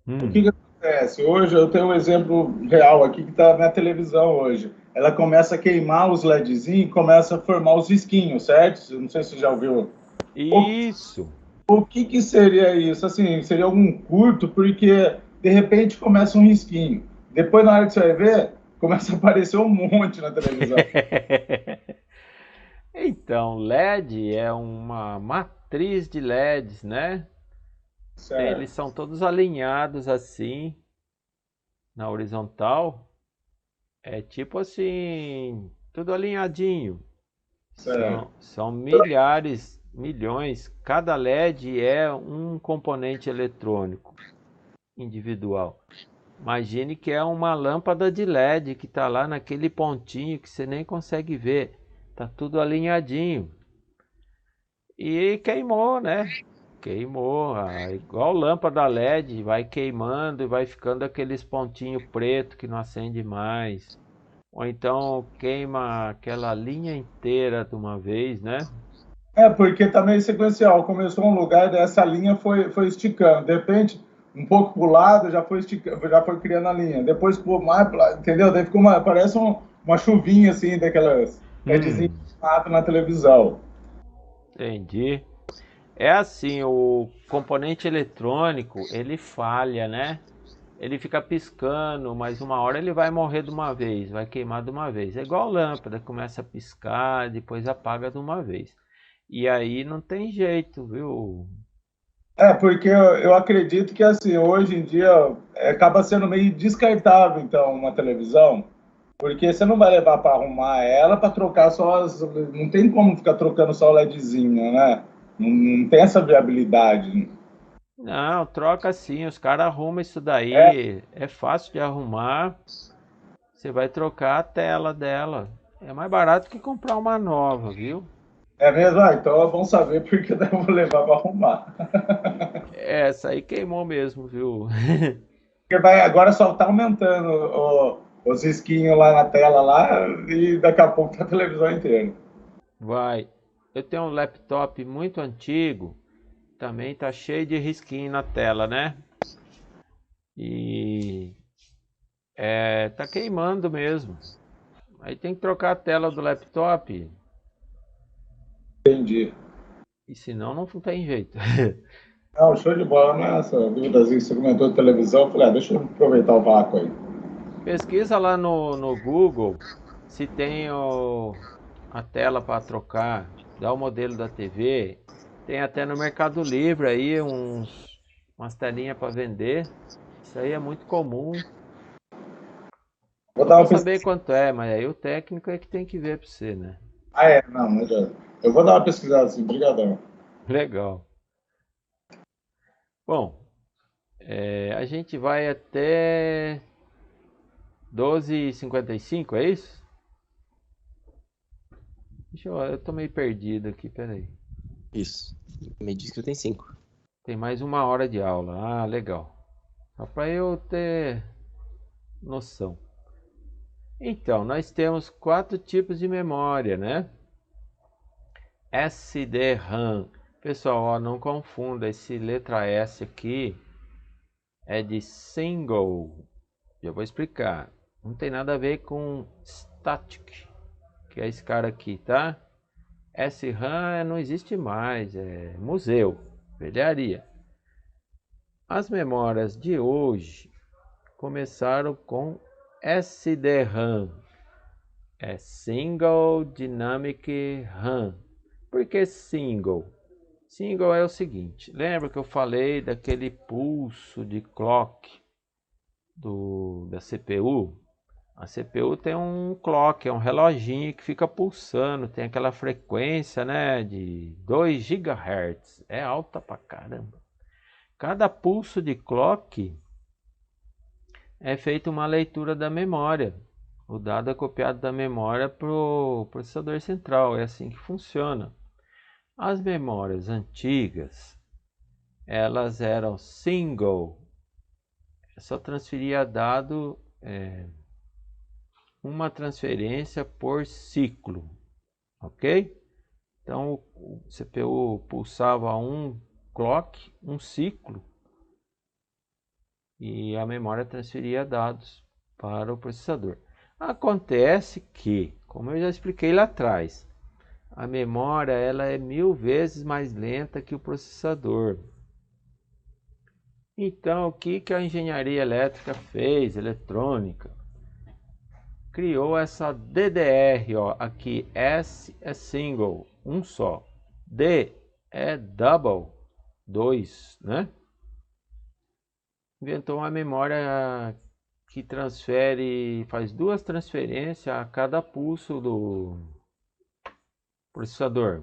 [SPEAKER 4] O que acontece? Hoje eu tenho um exemplo real aqui que está na televisão hoje. Ela começa a queimar os LEDzinhos e começa a formar os risquinhos, certo? Não sei se você já ouviu.
[SPEAKER 1] Isso.
[SPEAKER 4] O que seria isso? Assim, seria algum curto, porque de repente começa um risquinho. Depois, na hora que você vai ver, começa a aparecer um monte na televisão.
[SPEAKER 1] Então, LED é uma matriz de LEDs, né?
[SPEAKER 4] Certo.
[SPEAKER 1] Eles são todos alinhados assim, na horizontal. É tipo assim, tudo alinhadinho.
[SPEAKER 4] Certo.
[SPEAKER 1] São milhares, milhões. Cada LED é um componente eletrônico individual. Imagine que é uma lâmpada de LED que está lá naquele pontinho que você nem consegue ver. Tá tudo alinhadinho. E queimou, né? Queimou. Igual lâmpada LED, vai queimando e vai ficando aqueles pontinhos preto que não acende mais. Ou então queima aquela linha inteira de uma vez, né?
[SPEAKER 4] Porque tá meio sequencial. Começou um lugar, dessa linha foi esticando. De repente, um pouco pro lado, já foi esticando, já foi criando a linha. Depois, por mais pro lado, entendeu? Daí ficou parece uma chuvinha, assim, daquelas LEDzinhas na televisão.
[SPEAKER 1] Entendi. É assim, o componente eletrônico, ele falha, né? Ele fica piscando, mas uma hora ele vai morrer de uma vez, vai queimar de uma vez. É igual lâmpada, começa a piscar, depois apaga de uma vez. E aí não tem jeito, viu?
[SPEAKER 4] Porque eu acredito que, assim, hoje em dia acaba sendo meio descartável, então, uma televisão, porque você não vai levar para arrumar ela para trocar só as... Não tem como ficar trocando só o LEDzinho, né? Não tem essa viabilidade.
[SPEAKER 1] Não, troca sim, os caras arrumam isso daí, é fácil de arrumar. Você vai trocar a tela dela. É mais barato que comprar uma nova, viu?
[SPEAKER 4] É mesmo? Então é bom saber porque eu vou levar para arrumar.
[SPEAKER 1] Essa aí queimou mesmo, viu?
[SPEAKER 4] Porque agora só está aumentando os risquinhos lá na tela lá e daqui a pouco tá a televisão inteira.
[SPEAKER 1] Vai. Eu tenho um laptop muito antigo, também tá cheio de risquinho na tela, né? E tá queimando mesmo. Aí tem que trocar a tela do laptop,
[SPEAKER 4] Entendi.
[SPEAKER 1] e senão não tem jeito.
[SPEAKER 4] Não, show de bola, né? Essa dúvidazinha que você comentou de televisão, eu falei, deixa eu aproveitar o vácuo aí.
[SPEAKER 1] Pesquisa lá no Google se tem a tela para trocar, dá o modelo da TV. Tem até no Mercado Livre aí uns umas telinhas para vender. Isso aí é muito comum.
[SPEAKER 4] Vou
[SPEAKER 1] Não
[SPEAKER 4] dar
[SPEAKER 1] vou
[SPEAKER 4] uma
[SPEAKER 1] saber
[SPEAKER 4] pesquisa.
[SPEAKER 1] quanto é, mas aí o técnico é que tem que ver para você, né?
[SPEAKER 4] Ah, é, não, mas eu vou dar uma pesquisada assim, brigadão.
[SPEAKER 1] Legal. Bom, a gente vai até 12h55, é isso? Eu tô meio perdido aqui, peraí.
[SPEAKER 2] Isso. Me diz que tem 5.
[SPEAKER 1] Tem mais 1 hora de aula. Ah, legal. Só para eu ter noção. Então, nós temos 4 tipos de memória, né? SD-RAM. Pessoal, ó, não confunda, esse letra S aqui é de single. Já vou explicar. Não tem nada a ver com static, que é esse cara aqui, tá? SRAM não existe mais, é museu, velharia. As memórias de hoje começaram com SD-RAM, é Single Dynamic RAM. Por que single? Single é o seguinte, lembra que eu falei daquele pulso de clock da CPU? A CPU tem um clock, é um reloginho que fica pulsando, tem aquela frequência, né, de 2 GHz, é alta pra caramba. Cada pulso de clock é feita uma leitura da memória. O dado é copiado da memória para o processador central, é assim que funciona. As memórias antigas, elas eram single, só transferia dado uma transferência por ciclo, ok? Então o CPU pulsava um clock, um ciclo, e a memória transferia dados para o processador. Acontece que, como eu já expliquei lá atrás, a memória ela é 1000 vezes mais lenta que o processador. Então, o que a engenharia elétrica fez, eletrônica? Criou essa DDR, ó, aqui S é single, um só, D é double, 2, né? Inventou uma memória que faz 2 transferências a cada pulso do processador,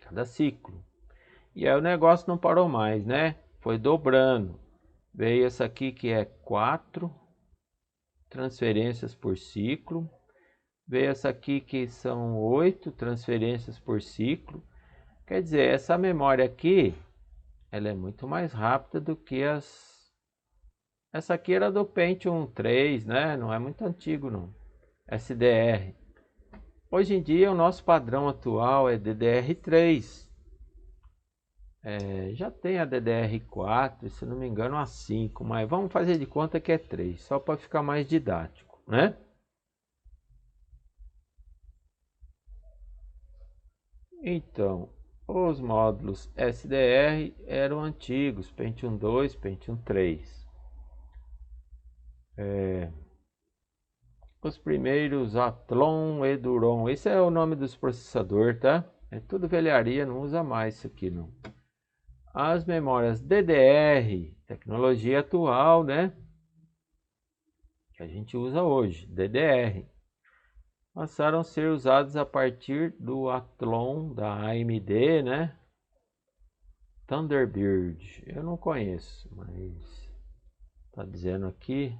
[SPEAKER 1] cada ciclo. E aí o negócio não parou mais, né? Foi dobrando. Veio essa aqui que é 4 transferências por ciclo. Veio essa aqui que são 8 transferências por ciclo. Quer dizer, essa memória aqui, ela é muito mais rápida do que essa aqui era do Pentium 3, né? Não é muito antigo não. SDR. Hoje em dia o nosso padrão atual é DDR3. Já tem a DDR4, se não me engano a 5, mas vamos fazer de conta que é 3, só para ficar mais didático, né? Então, os módulos SDR eram antigos, Pentium 2, Pentium 3. Os primeiros Athlon e Duron, esse é o nome dos processadores, tá? É tudo velharia, não usa mais isso aqui não. As memórias DDR, tecnologia atual, né? Que a gente usa hoje, DDR. Passaram a ser usados a partir do Athlon da AMD, né? Thunderbird, eu não conheço, mas tá dizendo aqui.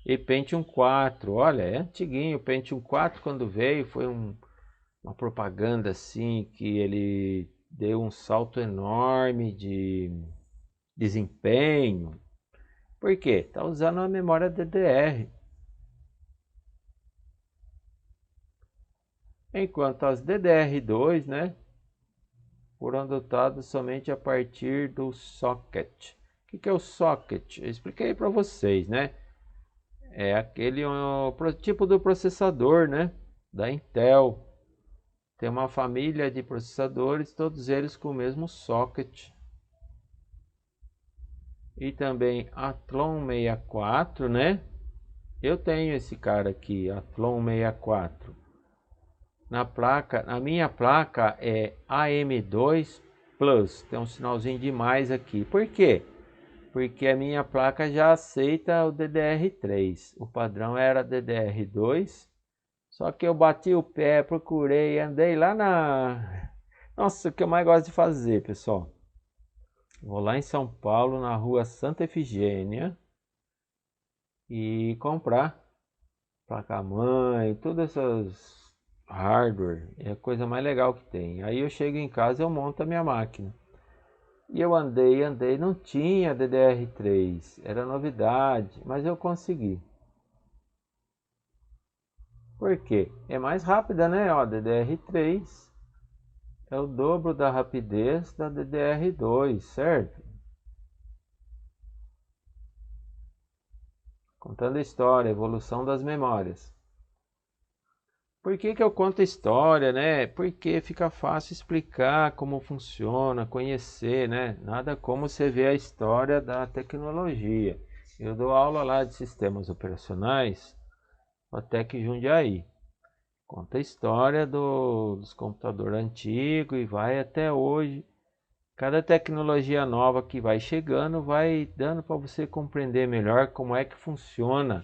[SPEAKER 1] E Pentium 4, olha, é antiguinho. O Pentium 4 quando veio foi uma propaganda assim que ele deu um salto enorme de desempenho. Por quê? Tá usando a memória DDR. Enquanto as DDR2, né, foram adotadas somente a partir do socket. O que é o socket? Eu expliquei para vocês, né? É aquele tipo do processador, né, da Intel. Tem uma família de processadores, todos eles com o mesmo socket. E também Athlon 64, né? Eu tenho esse cara aqui, Athlon 64. Na minha placa é AM2 Plus, tem um sinalzinho de mais aqui. Por quê? Porque a minha placa já aceita o DDR3. O padrão era DDR2. Só que eu bati o pé, procurei, andei lá na... Nossa, o que eu mais gosto de fazer, pessoal. Vou lá em São Paulo, na rua Santa Efigênia, e comprar placa-mãe, todas essas hardware. É a coisa mais legal que tem. Aí eu chego em casa e eu monto a minha máquina. E eu andei, não tinha DDR3, era novidade, mas eu consegui. Por quê? É mais rápida, né? Ó, DDR3 é o dobro da rapidez da DDR2, certo? Contando a história, evolução das memórias. Por que que eu conto a história, né? Porque fica fácil explicar como funciona, conhecer, né? Nada como você ver a história da tecnologia. Eu dou aula lá de sistemas operacionais, até que Jundiaí. Conta a história dos computadores antigos e vai até hoje. Cada tecnologia nova que vai chegando vai dando para você compreender melhor como é que funciona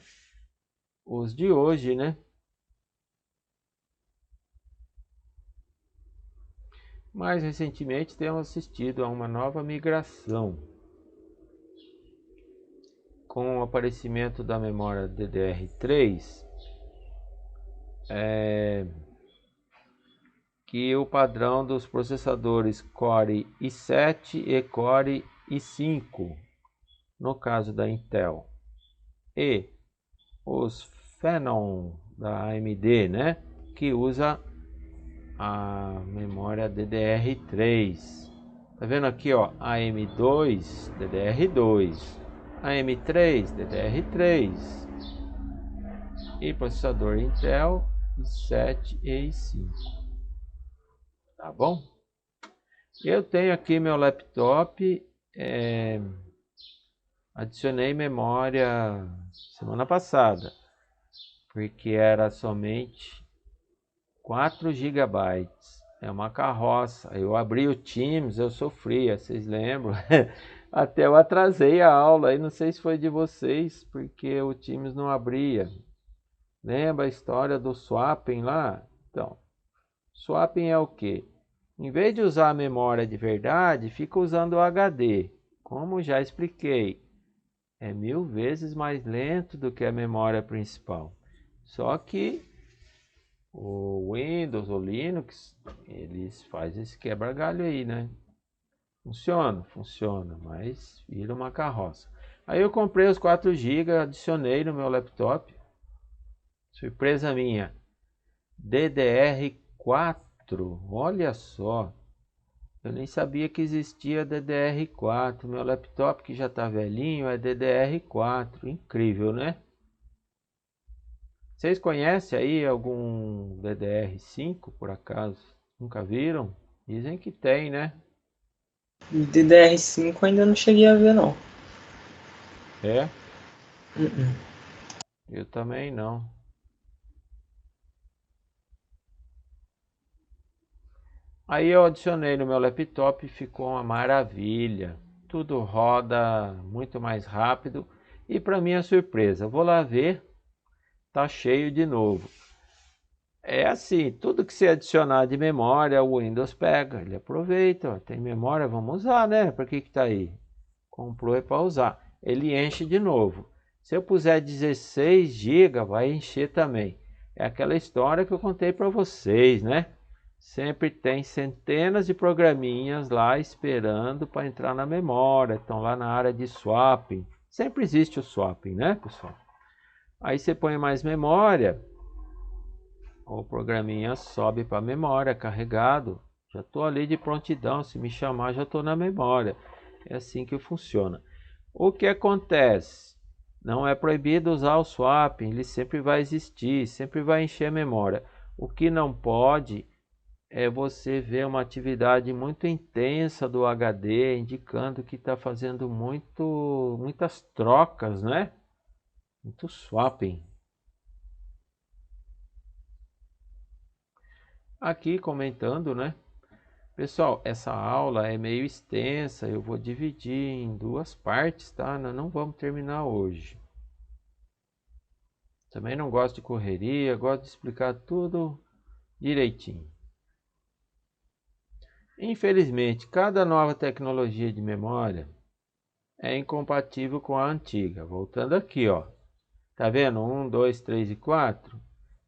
[SPEAKER 1] os de hoje, né? Mais recentemente temos assistido a uma nova migração com o aparecimento da memória DDR3, que o padrão dos processadores Core i7 e Core i5, no caso da Intel, e os Phenom da AMD, né, que usa a memória DDR3. Tá vendo aqui, ó, AM2, DDR2, AM3, DDR3 e processador Intel i7 e i5. Tá bom? Eu tenho aqui meu laptop, adicionei memória semana passada, porque era somente 4 GB. É uma carroça. Eu abri o Teams, eu sofria, vocês lembram? Até eu atrasei a aula, aí não sei se foi de vocês, porque o Teams não abria. Lembra a história do swapping lá? Então, swapping é o quê? Em vez de usar a memória de verdade, fica usando o HD. Como já expliquei, é 1000 vezes mais lento do que a memória principal. Só que o Windows ou Linux, eles fazem esse quebra-galho aí, né? Funciona, mas vira uma carroça. Aí eu comprei os 4 GB, adicionei no meu laptop. Surpresa minha, DDR4, olha só. Eu nem sabia que existia DDR4. Meu laptop que já tá velhinho é DDR4. Incrível, né? Vocês conhecem aí algum DDR5 por acaso? Nunca viram? Dizem que tem, né?
[SPEAKER 3] DDR5 ainda não cheguei a ver, não.
[SPEAKER 1] É? Eu também não. Aí eu adicionei no meu laptop e ficou uma maravilha. Tudo roda muito mais rápido. E para minha surpresa, vou lá ver, tá cheio de novo. É assim, tudo que você adicionar de memória, o Windows pega, ele aproveita, ó, tem memória, vamos usar, né? Para que tá aí? Comprou é para usar. Ele enche de novo. Se eu puser 16 GB, vai encher também. É aquela história que eu contei para vocês, né? Sempre tem centenas de programinhas lá esperando para entrar na memória. Estão lá na área de swapping. Sempre existe o swapping, né, pessoal? Aí você põe mais memória, o programinha sobe para a memória, carregado. Já estou ali de prontidão, se me chamar já estou na memória. É assim que funciona. O que acontece? Não é proibido usar o swapping, ele sempre vai existir, sempre vai encher a memória. O que não pode é você ver uma atividade muito intensa do HD, indicando que está fazendo muitas trocas, né? Muito swapping. Aqui comentando, né? Pessoal, essa aula é meio extensa, eu vou dividir em duas partes, tá? Nós não vamos terminar hoje. Também não gosto de correria, gosto de explicar tudo direitinho. Infelizmente, cada nova tecnologia de memória é incompatível com a antiga. Voltando aqui, ó. Tá vendo? 1, 2, 3 e 4.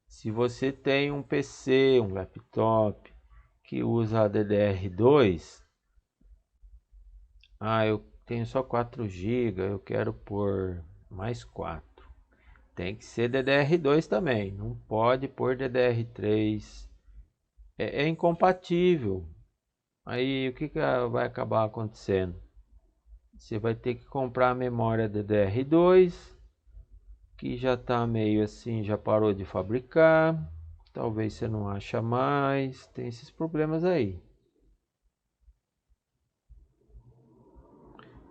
[SPEAKER 1] Se você tem um PC, um laptop que usa a DDR2, eu tenho só 4 GB, eu quero pôr mais 4. Tem que ser DDR2 também, não pode pôr DDR3. É incompatível. Aí o que vai acabar acontecendo? Você vai ter que comprar a memória DDR2, que já está meio assim, já parou de fabricar. Talvez você não acha mais, tem esses problemas aí.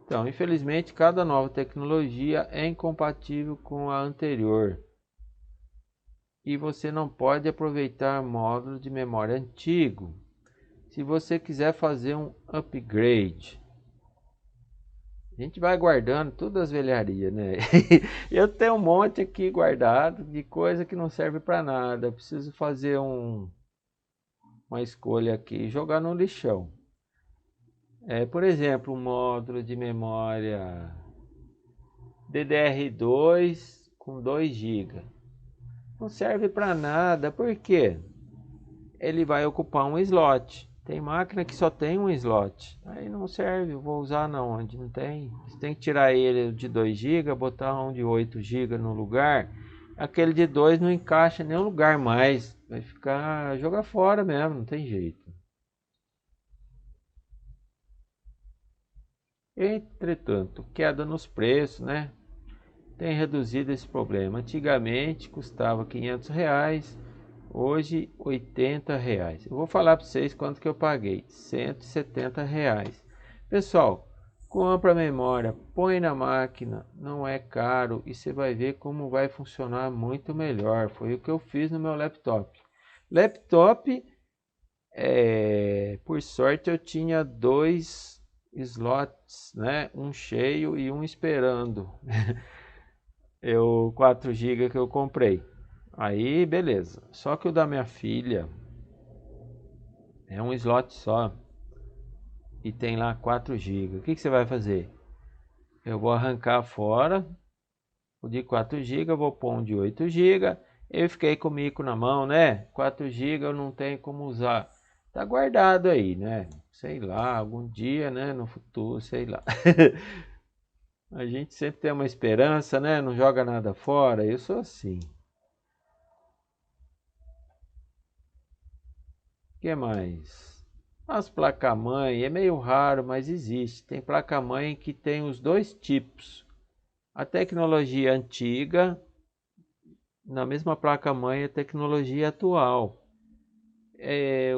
[SPEAKER 1] Então, infelizmente, cada nova tecnologia é incompatível com a anterior. E você não pode aproveitar módulo de memória antigo se você quiser fazer um upgrade. A gente vai guardando todas as velharias, né? Eu tenho um monte aqui guardado de coisa que não serve para nada. Eu preciso fazer uma escolha aqui e jogar no lixão. Por exemplo, um módulo de memória DDR2 com 2 GB. Não serve para nada, por quê? Ele vai ocupar um slot. Tem máquina que só tem um slot. Aí não serve, eu vou usar na onde não tem. Você tem que tirar ele de 2 GB, botar um de 8 GB no lugar. Aquele de 2 não encaixa em nenhum lugar mais. Vai ficar, jogar fora mesmo, não tem jeito. Entretanto, queda nos preços, né? Tem reduzido esse problema. Antigamente custava R$ 500, hoje R$ 80. Eu vou falar para vocês quanto que eu paguei, R$ 170. Pessoal, compra a memória, põe na máquina, não é caro e você vai ver como vai funcionar muito melhor. Foi o que eu fiz no meu laptop. Laptop, por sorte eu tinha 2 slots, né? Um cheio e um esperando. 4 GB que eu comprei. Aí, beleza. Só que o da minha filha é um slot só. E tem lá 4 GB. O que você vai fazer? Eu vou arrancar fora o de 4 GB, eu vou pôr um de 8 GB. Eu fiquei com o mico na mão, né? 4 GB eu não tenho como usar. Tá guardado aí, né? Sei lá, algum dia, né? No futuro, sei lá. A gente sempre tem uma esperança, né? Não joga nada fora. Eu sou assim. O que mais? As placas-mãe é meio raro, mas existe. Tem placa-mãe que tem os dois tipos. A tecnologia antiga, na mesma placa-mãe, a tecnologia atual.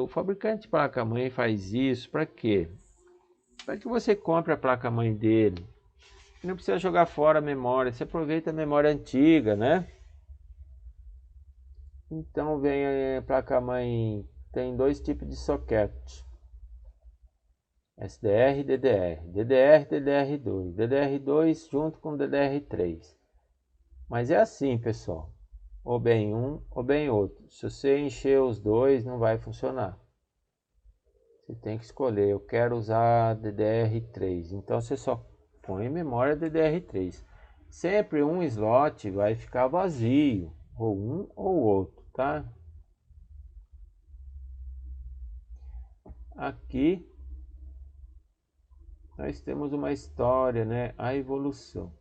[SPEAKER 1] O fabricante de placa-mãe faz isso para quê? Para que você compre a placa-mãe dele. Não precisa jogar fora a memória, você aproveita a memória antiga, né? Então vem a placa-mãe, tem 2 tipos de socket. SDR e DDR. DDR, DDR2. DDR2 junto com DDR3. Mas é assim, pessoal. Ou bem um ou bem outro. Se você encher os dois, não vai funcionar. Você tem que escolher. Eu quero usar DDR3. Então você só põe memória DDR3. Sempre um slot vai ficar vazio. Ou um ou outro, tá? Aqui nós temos uma história, né? A evolução.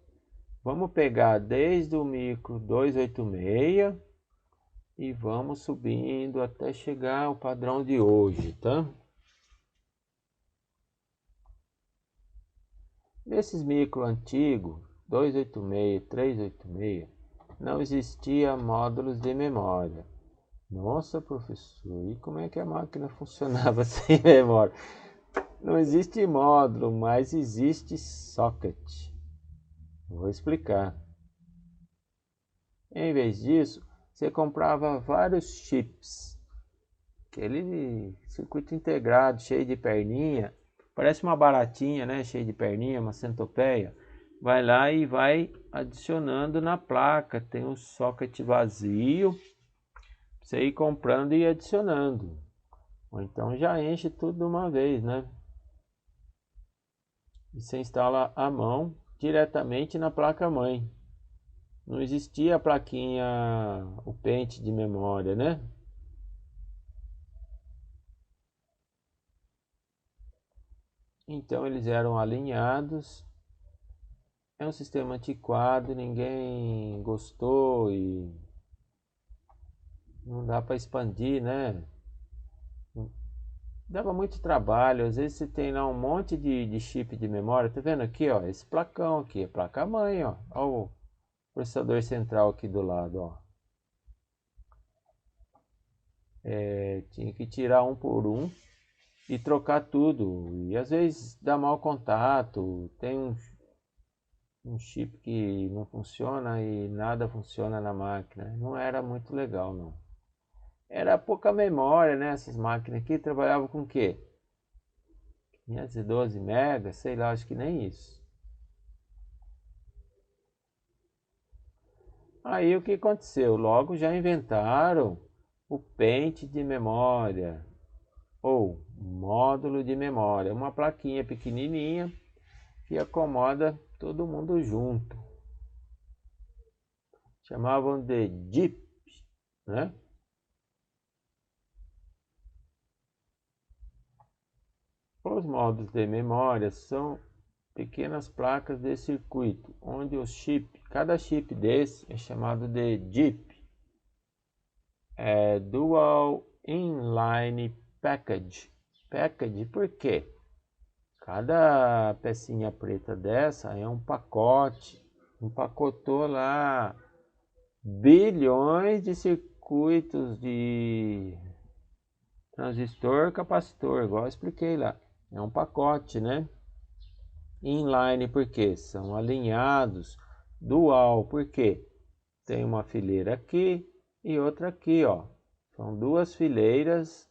[SPEAKER 1] Vamos pegar desde o micro 286 e vamos subindo até chegar ao padrão de hoje, tá? Nesses micro antigos, 286, 386, não existia módulos de memória. Nossa, professor, e como é que a máquina funcionava sem memória? Não existe módulo, mas existe socket. Vou explicar. Em vez disso, você comprava vários chips. aquele circuito integrado, cheio de perninha, parece uma baratinha, né? Cheio de perninha, uma centopeia. Vai lá e vai adicionando na placa. Tem um socket vazio, você ir comprando e adicionando. Ou então já enche tudo de uma vez, né? E você instala à mão diretamente na placa-mãe. Não existia a plaquinha, o pente de memória, né? Então eles eram alinhados. É um sistema antiquado, ninguém gostou e não dá para expandir, né? Dava muito trabalho. Às vezes você tem lá um monte de chip de memória. Tá vendo aqui, ó? Esse placão aqui, placa-mãe, ó. Ó o processador central aqui do lado, ó. Tinha que tirar um por um e trocar tudo. E às vezes dá mau contato. Tem um chip que não funciona e nada funciona na máquina. Não era muito legal, não. Era pouca memória, né? Essas máquinas aqui trabalhavam com o quê? 512 megas, sei lá, acho que nem isso. Aí o que aconteceu? Logo já inventaram o pente de memória ou módulo de memória, uma plaquinha pequenininha que acomoda todo mundo junto. Chamavam de DIP, né? Os módulos de memória são pequenas placas de circuito, onde cada chip desse é chamado de DIP, Dual Inline Package. Package por quê? Cada pecinha preta dessa é um pacote, empacotou lá bilhões de circuitos de transistor, capacitor, igual eu expliquei lá. É um pacote, né? Inline porque são alinhados. Dual porque tem uma fileira aqui e outra aqui, ó. São duas fileiras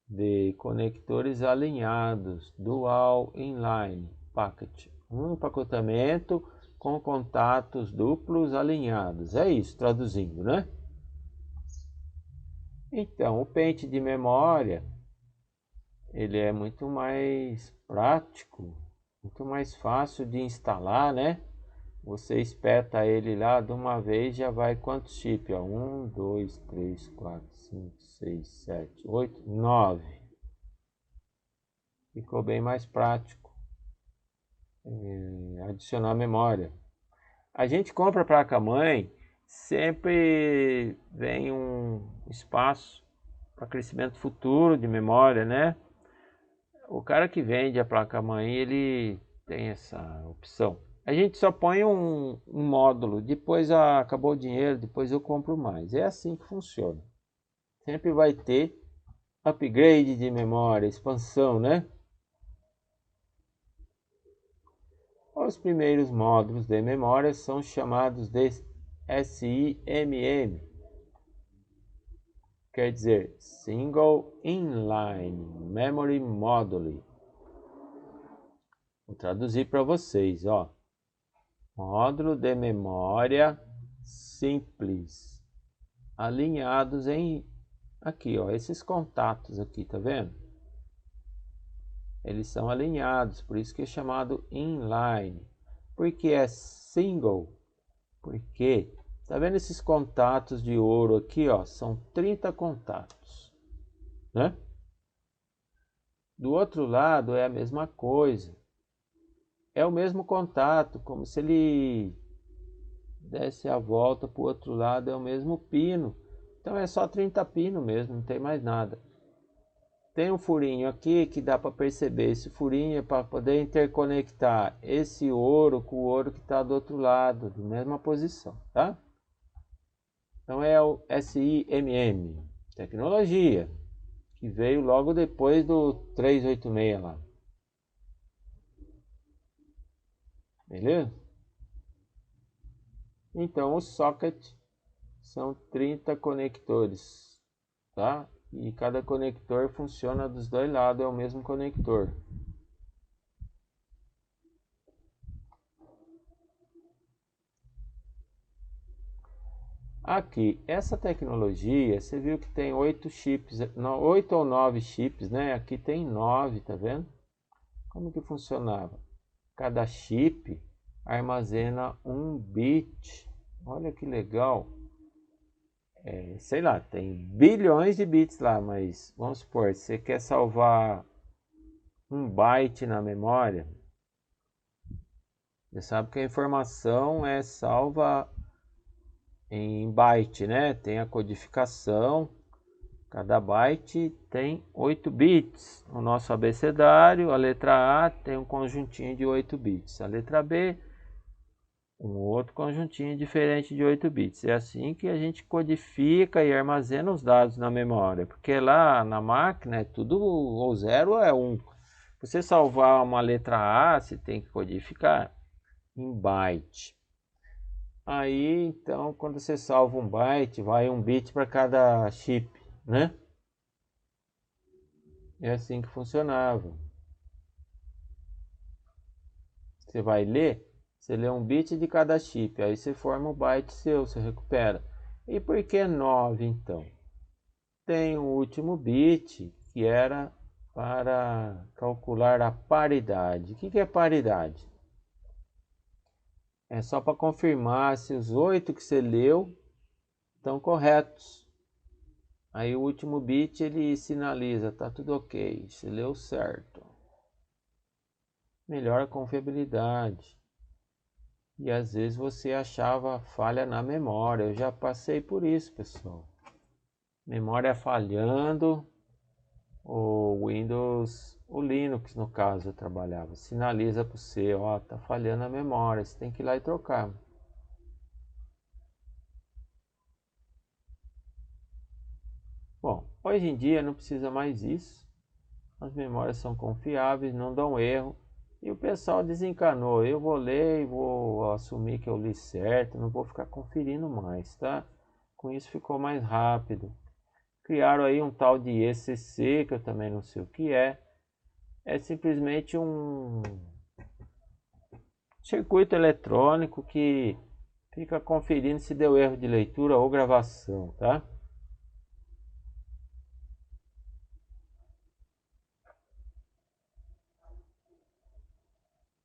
[SPEAKER 1] de conectores alinhados. Dual Inline Packet. Um empacotamento com contatos duplos alinhados. É isso, traduzindo, né? Então, o pente de memória, ele é muito mais prático, muito mais fácil de instalar, né? Você espeta ele lá de uma vez, já vai quantos chips? 1, 2, 3, 4, 5, 6, 7, 8, 9. Ficou bem mais prático adicionar memória. A gente compra a placa-mãe, sempre vem um espaço para crescimento futuro de memória, né? O cara que vende a placa-mãe, ele tem essa opção. A gente só põe um módulo, depois acabou o dinheiro, depois eu compro mais. É assim que funciona. Sempre vai ter upgrade de memória, expansão, né? Os primeiros módulos de memória são chamados de SIMM, quer dizer Single Inline Memory Module. Vou traduzir para vocês, ó. Módulo de memória simples, alinhados em aqui, ó, esses contatos aqui, tá vendo? Eles são alinhados, por isso que é chamado inline. Por que é single? Porque tá vendo esses contatos de ouro aqui, ó? São 30 contatos, né? Do outro lado é a mesma coisa. É o mesmo contato, como se ele desse a volta para o outro lado, é o mesmo pino. Então é só 30 pinos mesmo, não tem mais nada. Tem um furinho aqui que dá para perceber. Esse furinho é para poder interconectar esse ouro com o ouro que está do outro lado, na mesma posição, tá? Então é o SIMM, tecnologia, que veio logo depois do 386 lá. Beleza? Então o socket são 30 conectores, tá? e cada conector funciona dos dois lados, é o mesmo conector. Aqui, essa tecnologia, você viu que tem 8 chips, 8 ou 9 chips, né? Aqui tem 9, tá vendo? Como que funcionava? Cada chip armazena 1 bit. Olha que legal. Sei lá, tem bilhões de bits lá, mas vamos supor, você quer salvar 1 byte na memória. Você sabe que a informação é salva em byte, né? Tem a codificação. Cada byte tem 8 bits. O nosso abecedário, a letra A tem um conjuntinho de 8 bits. A letra B, um outro conjuntinho diferente de 8 bits. É assim que a gente codifica e armazena os dados na memória. Porque lá na máquina é tudo ou 0 ou é 1. Você salvar uma letra A, você tem que codificar em byte. Aí, então, quando você salva 1 byte, vai 1 bit para cada chip, né? É assim que funcionava. Você vai ler, você lê 1 bit de cada chip, aí você forma o byte seu, você recupera. E por que 9 então? Tem o último bit que era para calcular a paridade. O que é paridade? É só para confirmar se os 8 que você leu estão corretos. Aí o último bit ele sinaliza, tá tudo ok, você leu certo. Melhora a confiabilidade. E às vezes você achava falha na memória. Eu já passei por isso, pessoal. Memória falhando, o Windows, o Linux no caso eu trabalhava, sinaliza para você, ó, tá falhando a memória, você tem que ir lá e trocar. Bom, hoje em dia não precisa mais isso. As memórias são confiáveis, não dão erro. E o pessoal desencanou. Eu vou ler e vou assumir que eu li certo, não vou ficar conferindo mais, tá? Com isso ficou mais rápido. Criaram aí um tal de ECC, que eu também não sei o que é. É simplesmente um circuito eletrônico que fica conferindo se deu erro de leitura ou gravação, tá?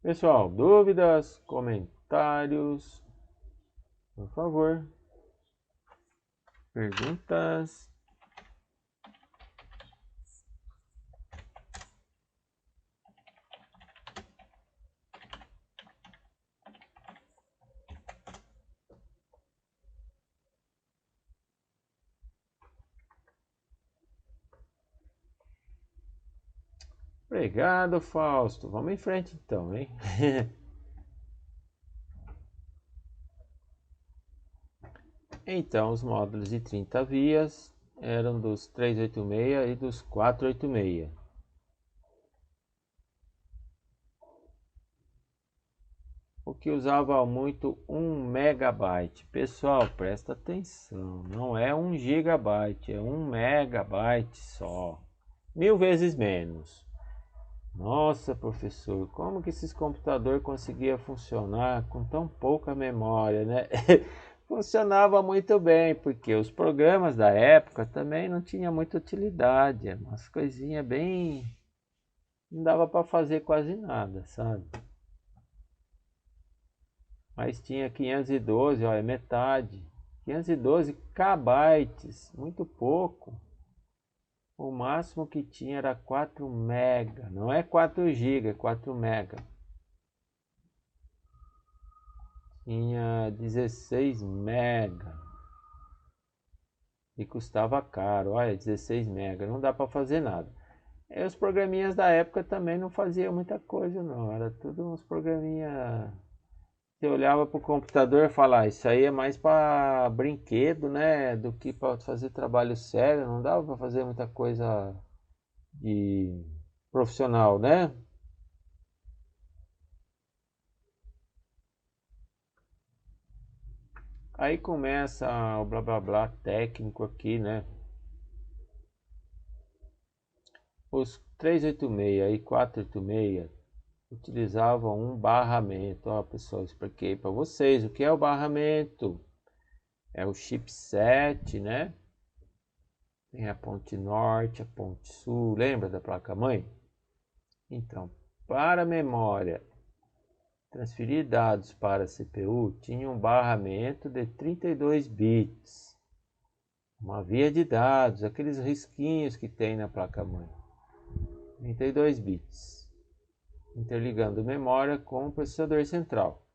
[SPEAKER 1] Pessoal, dúvidas, comentários, por favor. Perguntas? Obrigado, Fausto. Vamos em frente então, hein? Então, os módulos de 30 vias eram dos 386 e dos 486. O que usava muito 1 megabyte. Pessoal, presta atenção, não é 1 gigabyte, é 1 megabyte só. 1000 vezes menos. Nossa, professor, como que esses computadores conseguiam funcionar com tão pouca memória, né? Funcionava muito bem, porque os programas da época também não tinham muita utilidade, umas coisinhas bem... não dava para fazer quase nada, sabe? Mas tinha 512, ó, é metade. 512 kbytes, muito pouco. O máximo que tinha era 4 mega, não é 4 GB, é 4 mega. Tinha 16 mega. E custava caro, olha, 16 mega, não dá para fazer nada. E os programinhas da época também não faziam muita coisa não, era tudo uns programinha. Você olhava para o computador e falava, isso aí é mais para brinquedo, né, do que para fazer trabalho sério, não dava para fazer muita coisa de profissional, né? Aí começa o blá blá blá técnico aqui, né? os 386 e 486 utilizavam um barramento. Ó, pessoal, expliquei para vocês o que é o barramento. É o chipset, né? Tem a ponte norte, a ponte sul. Lembra da placa-mãe? Então, para a memória transferir dados para a CPU, tinha um barramento de 32 bits. Uma via de dados, aqueles risquinhos que tem na placa-mãe. 32 bits. Interligando memória com o processador central.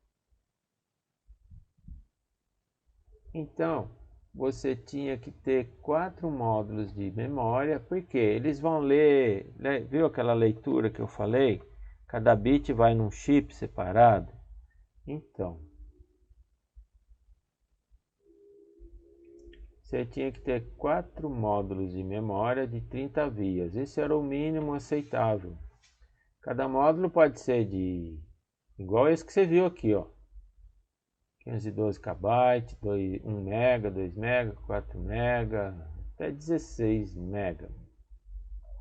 [SPEAKER 1] Então, você tinha que ter 4 módulos de memória, porque eles vão ler, viu aquela leitura que eu falei? Cada bit vai num chip separado. Então, você tinha que ter 4 módulos de memória de 30 vias. Esse era o mínimo aceitável. Cada módulo pode ser de igual esse que você viu aqui, ó. 512 KB, 1 MB, 2 MB, 4 MB, até 16 MB.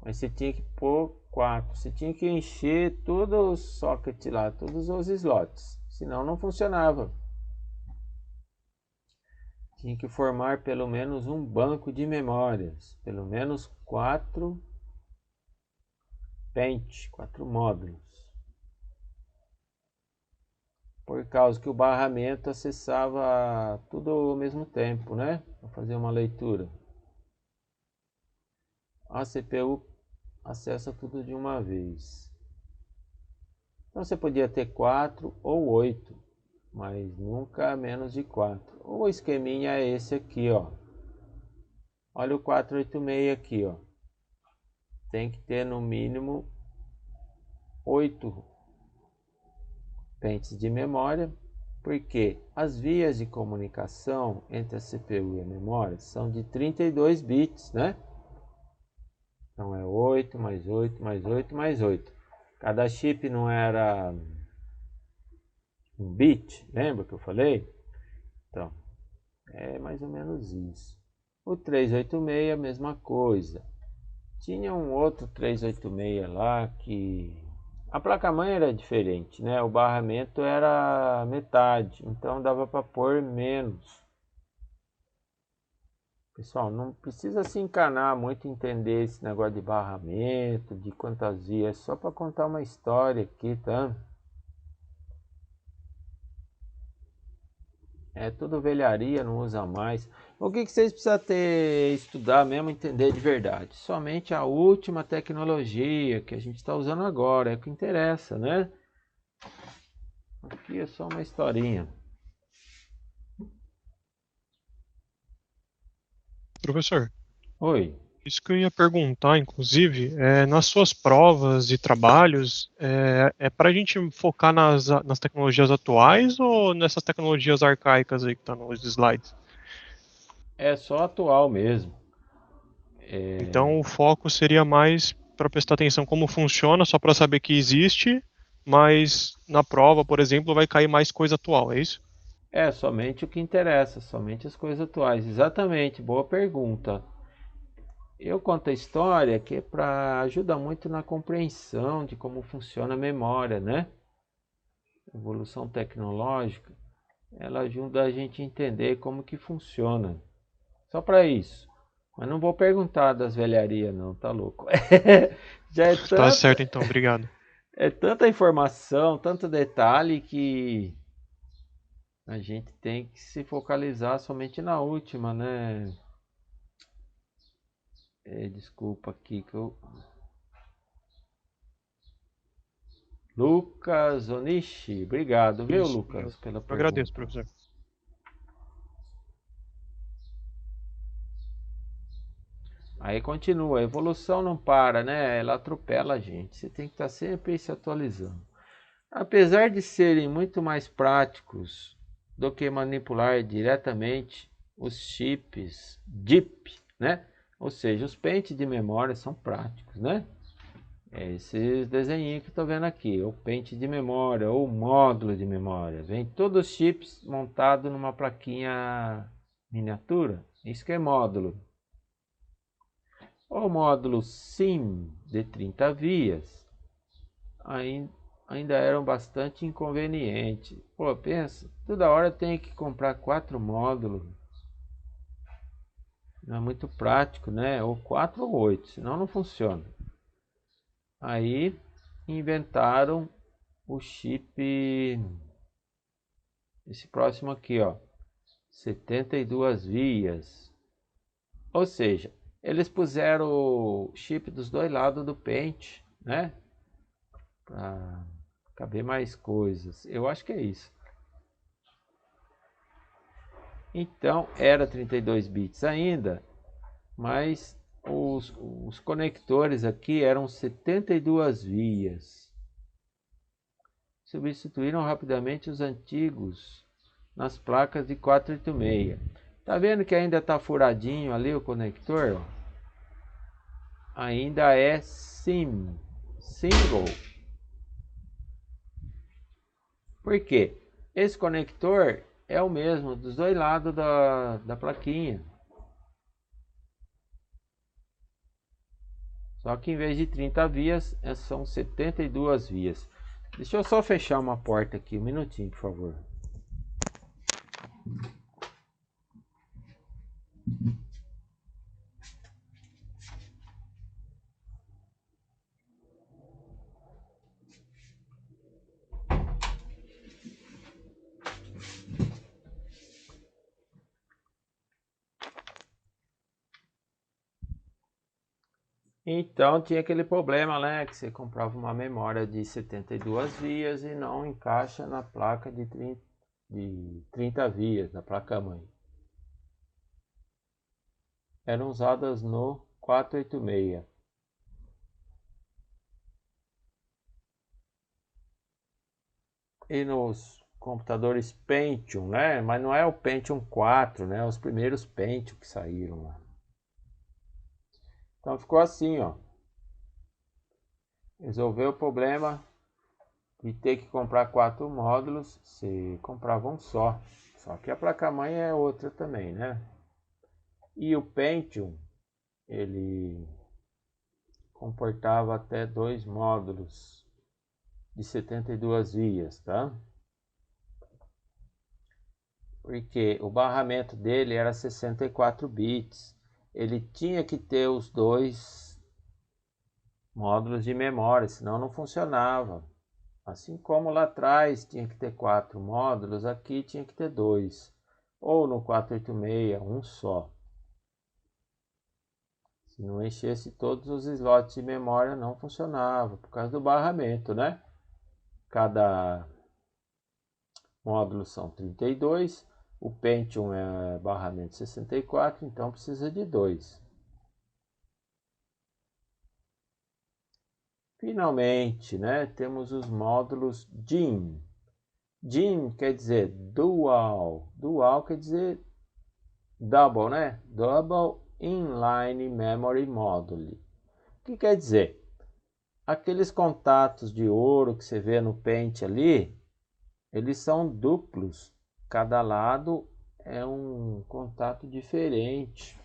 [SPEAKER 1] Mas você tinha que pôr 4. Você tinha que encher todo o socket lá, todos os slots. Senão não funcionava. Tinha que formar pelo menos um banco de memórias. Pelo menos 4 pente, 4 módulos. Por causa que o barramento acessava tudo ao mesmo tempo, né? Para fazer uma leitura. A CPU acessa tudo de uma vez. Então você podia ter 4 ou 8, mas nunca menos de 4. O esqueminha é esse aqui, ó. Olha o 486 aqui, ó. Tem que ter no mínimo 8 pentes de memória, porque as vias de comunicação entre a CPU e a memória são de 32 bits, né? Então é 8 mais 8 mais 8 mais 8. Cada chip não era um bit, lembra que eu falei? Então, é mais ou menos isso. O 386 a mesma coisa. Tinha um outro 386 lá que a placa-mãe era diferente, né? O barramento era metade, então dava para pôr menos. Pessoal, não precisa se encanar muito em entender esse negócio de barramento, de quantas vias, é só para contar uma história aqui, tá? É tudo velharia, não usa mais. O que vocês precisam estudar mesmo, entender de verdade? Somente a última tecnologia que a gente está usando agora, é o que interessa, né? Aqui é só uma historinha.
[SPEAKER 5] Professor,
[SPEAKER 1] Oi.
[SPEAKER 5] isso que eu ia perguntar, inclusive, nas suas provas e trabalhos, é para a gente focar nas tecnologias atuais ou nessas tecnologias arcaicas aí que tá nos slides?
[SPEAKER 1] É só atual mesmo.
[SPEAKER 5] Então o foco seria mais para prestar atenção como funciona, só para saber que existe, mas na prova, por exemplo, vai cair mais coisa atual, é isso?
[SPEAKER 1] É somente o que interessa, somente as coisas atuais. Exatamente, boa pergunta. Eu conto a história que é para ajudar muito na compreensão de como funciona a memória, né? Evolução tecnológica, ela ajuda a gente a entender como que funciona. Só para isso. Mas não vou perguntar das velharias não, tá louco? Já é
[SPEAKER 5] Tá certo então, obrigado.
[SPEAKER 1] é tanta informação, tanto detalhe que a gente tem que se focalizar somente na última, né? Desculpa aqui que eu... Lucas Onishi, obrigado, viu,
[SPEAKER 5] Isso,
[SPEAKER 1] Lucas, pela
[SPEAKER 5] eu
[SPEAKER 1] pergunta.
[SPEAKER 5] agradeço, professor.
[SPEAKER 1] Aí continua, a evolução não para, né? Ela atropela a gente, você tem que estar sempre se atualizando. Apesar de serem muito mais práticos do que manipular diretamente os chips DIP, né? Ou seja, os pentes de memória são práticos, né? É esses desenhinhos que estou vendo aqui, o pente de memória ou módulo de memória. Vem todos os chips montados numa plaquinha miniatura. Isso que é módulo. O módulo SIM de 30 vias ainda eram bastante inconvenientes. Pô, pensa, toda hora tem que comprar 4 módulos. Não é muito prático, né? Ou 4 ou 8, senão não funciona. Aí inventaram o chip, esse próximo aqui, ó, 72 vias. Ou seja, eles puseram o chip dos dois lados do pente, né? Para caber mais coisas. Eu acho que é isso. Então, era 32 bits ainda, mas os conectores aqui eram 72 vias. Substituíram rapidamente os antigos nas placas de 486. Tá vendo que ainda tá furadinho ali o conector? Ainda é single. Por quê? Esse conector é o mesmo dos dois lados da plaquinha. Só que em vez de 30 vias, são 72 vias. Deixa eu só fechar uma porta aqui, um minutinho, por favor. Então tinha aquele problema, né? Que você comprava uma memória de 72 vias e não encaixa na placa de 30 vias, na placa-mãe. Eram usadas no 486. E nos computadores Pentium, né? Mas não é o Pentium 4, né? Os primeiros Pentium que saíram lá. Então ficou assim, ó. Resolveu o problema de ter que comprar 4 módulos, você comprava um só. Só que a placa-mãe é outra também, né? E o Pentium, ele comportava até 2 módulos de 72 vias, tá? Porque o barramento dele era 64 bits. Ele tinha que ter os 2 módulos de memória, senão não funcionava. Assim como lá atrás tinha que ter 4 módulos, aqui tinha que ter 2. Ou no 486, um só. Se não enchesse todos os slots de memória, não funcionava, por causa do barramento, né? Cada módulo são 32. O Pentium é barramento 64, então precisa de 2. Finalmente, né, temos os módulos DIMM. DIMM quer dizer dual. Dual quer dizer double, né? Double Inline Memory Module. O que quer dizer? Aqueles contatos de ouro que você vê no pente ali, eles são duplos. Cada lado é um contato diferente.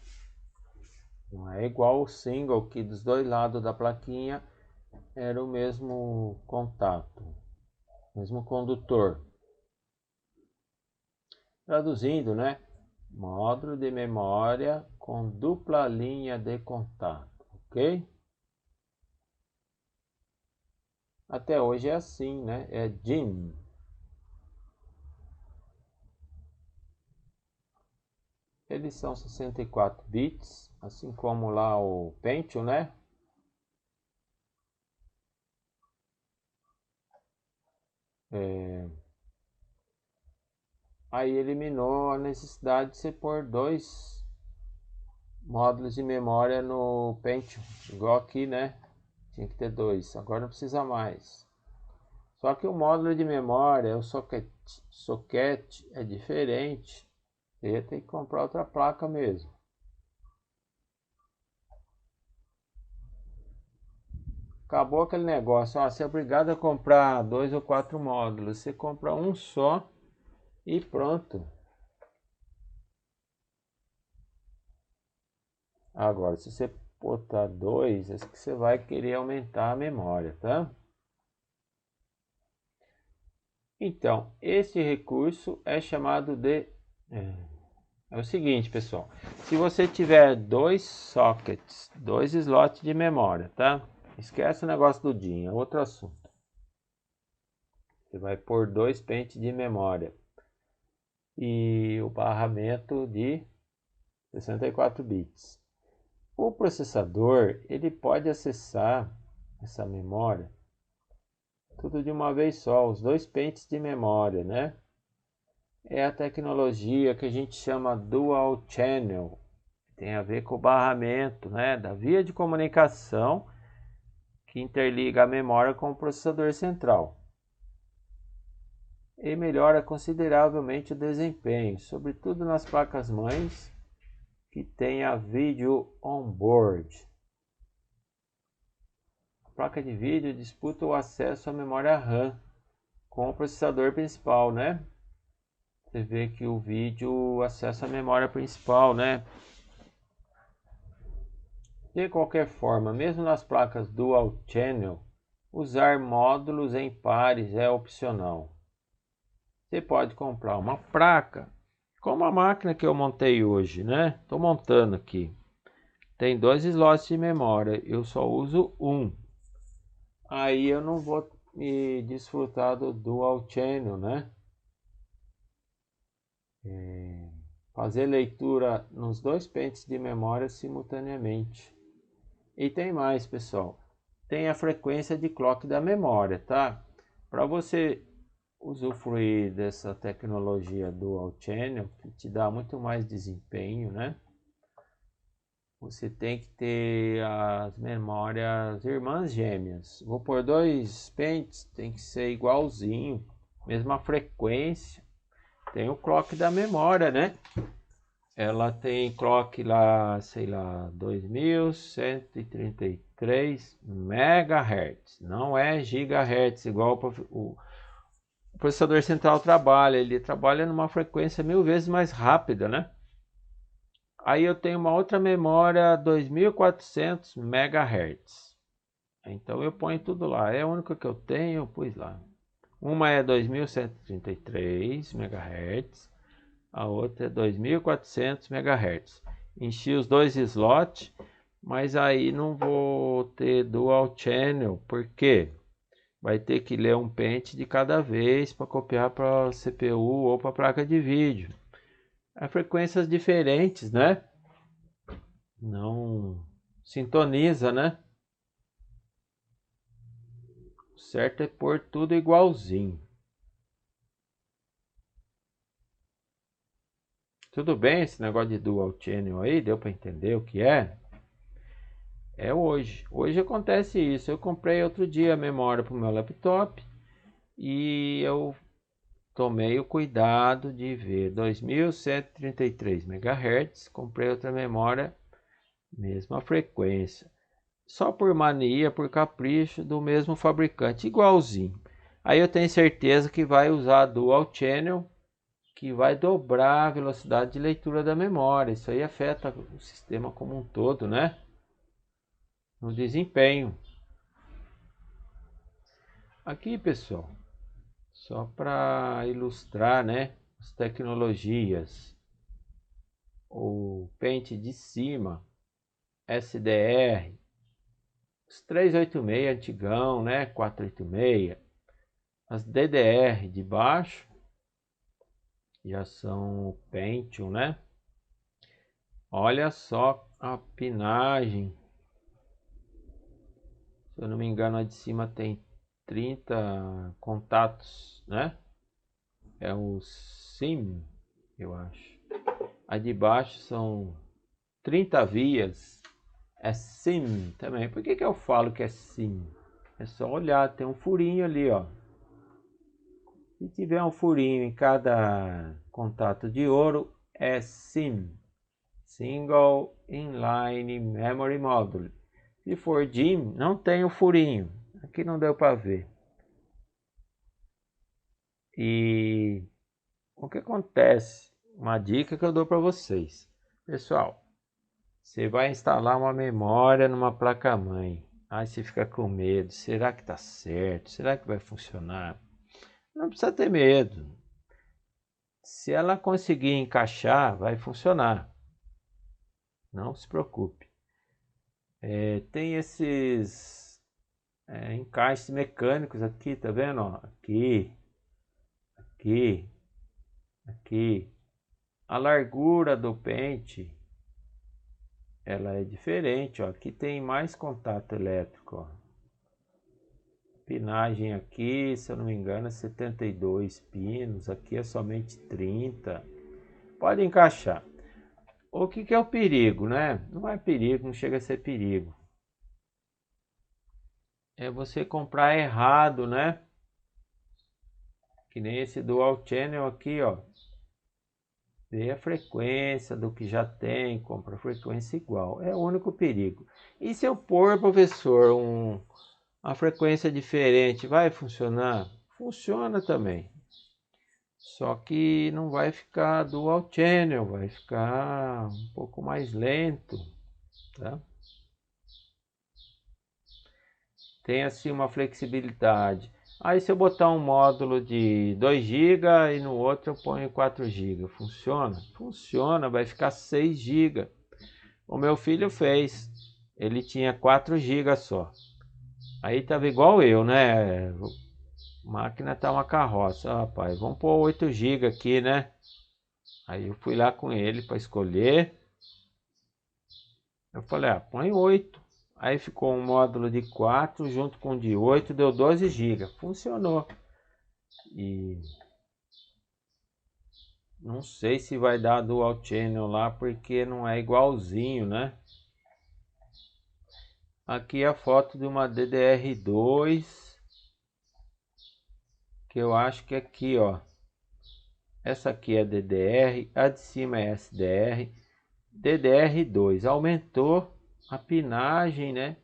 [SPEAKER 1] Não é igual o single, que dos dois lados da plaquinha era o mesmo contato, mesmo condutor. Traduzindo, né? Módulo de memória com dupla linha de contato, ok? Até hoje é assim, né? É DIMM. Eles são 64 bits, assim como lá o Pentium, né? Aí eliminou a necessidade de você pôr 2 módulos de memória no Pentium, igual aqui, né? Tinha que ter 2, agora não precisa mais. Só que o módulo de memória, o socket é diferente. Você ia ter que comprar outra placa mesmo. Acabou aquele negócio, ó, você é obrigado a comprar 2 ou 4 módulos. Você compra um só e pronto. Agora, se você botar 2, é que você vai querer aumentar a memória, tá? Então, esse recurso é chamado de... É o seguinte, pessoal. Se você tiver 2 sockets, 2 slots de memória, tá? Esquece o negócio do DIN, é outro assunto. Você vai pôr 2 pentes de memória. E o barramento de 64 bits. O processador, ele pode acessar essa memória tudo de uma vez só, os 2 pentes de memória, né? É a tecnologia que a gente chama Dual Channel. Tem a ver com o barramento, né, da via de comunicação que interliga a memória com o processador central. E melhora consideravelmente o desempenho, sobretudo nas placas-mães que tem a vídeo on-board. A placa de vídeo disputa o acesso à memória RAM com o processador principal, né? Você vê que o vídeo acessa a memória principal, né? De qualquer forma, mesmo nas placas Dual Channel, usar módulos em pares é opcional. Você pode comprar uma placa, como a máquina que eu montei hoje, né? Estou montando aqui. Tem 2 slots de memória, eu só uso um. Aí eu não vou me desfrutar do Dual Channel, né? Fazer leitura nos 2 pentes de memória simultaneamente. E tem mais, pessoal. Tem a frequência de clock da memória, tá? Para você usufruir dessa tecnologia Dual Channel, que te dá muito mais desempenho, né? Você tem que ter as memórias irmãs gêmeas. Vou pôr 2 pentes, tem que ser igualzinho, mesma frequência. Tem o clock da memória, né? Ela tem clock lá, sei lá, 2133 MHz. Não é gigahertz, igual o processador central trabalha. Ele trabalha numa frequência 1000 vezes mais rápida, né? Aí eu tenho uma outra memória 2400 MHz. Então eu ponho tudo lá. É a única que eu tenho, eu pus lá. Uma é 2133 MHz. A outra é 2400 MHz. Enchi os 2 slots, mas aí não vou ter Dual Channel, porque vai ter que ler um pente de cada vez para copiar para a CPU ou para a placa de vídeo. Há frequências diferentes, né? Não sintoniza, né? O certo é pôr tudo igualzinho. Tudo bem esse negócio de Dual Channel aí? Deu para entender o que é? É hoje. Hoje acontece isso. Eu comprei outro dia a memória para o meu laptop e eu tomei o cuidado de ver 2133 MHz. Comprei outra memória, mesma frequência. Só por mania, por capricho do mesmo fabricante, igualzinho. Aí eu tenho certeza que vai usar Dual Channel, que vai dobrar a velocidade de leitura da memória. Isso aí afeta o sistema como um todo, né? No desempenho. Aqui, pessoal, só para ilustrar, né, as tecnologias. O pente de cima, SDR, os 386 antigão, né, 486, as DDR de baixo, já são o Pentium, né? Olha só a pinagem. Se eu não me engano, a de cima tem 30 contatos, né? É o SIM, eu acho. A de baixo são 30 vias. É SIM também. Por que eu falo que é SIM? É só olhar, tem um furinho ali, ó. Se tiver um furinho em cada contato de ouro, é SIM. Single Inline Memory Module. Se for DIMM, não tem o furinho. Aqui não deu para ver. E o que acontece? Uma dica que eu dou para vocês. Pessoal, Você vai instalar uma memória numa placa-mãe. Aí você fica com medo. Será que tá certo? Será que vai funcionar? Não precisa ter medo. Se ela conseguir encaixar, vai funcionar. Não se preocupe. Tem esses encaixes mecânicos aqui, tá vendo? Ó? Aqui, aqui, aqui. A largura do pente, ela é diferente, ó. Aqui tem mais contato elétrico, ó. Pinagem aqui, se eu não me engano, é 72 pinos. Aqui é somente 30. Pode encaixar. O que é o perigo, né? Não é perigo, não chega a ser perigo. É você comprar errado, né? Que nem esse dual channel aqui, ó. Vê a frequência do que já tem, compra a frequência igual. É o único perigo. E se eu pôr, professor, uma frequência diferente, vai funcionar? Funciona também. Só que não vai ficar dual channel, vai ficar um pouco mais lento, tá? Tem assim uma flexibilidade. Aí se eu botar um módulo de 2 GB e no outro eu ponho 4 GB, funciona? Funciona, vai ficar 6 GB. O meu filho fez, ele tinha 4 GB só. Aí tava igual eu, né? A máquina tá uma carroça. Ah, pai, vamos pôr 8 GB aqui, né? Aí eu fui lá com ele para escolher. Eu falei, põe 8. Aí ficou um módulo de 4 junto com o de 8, deu 12 GB. Funcionou. E não sei se vai dar dual channel lá, porque não é igualzinho, né? Aqui é a foto de uma DDR2, que eu acho que é aqui, ó. Essa aqui é DDR, a de cima é SDR. DDR2 aumentou a pinagem, né?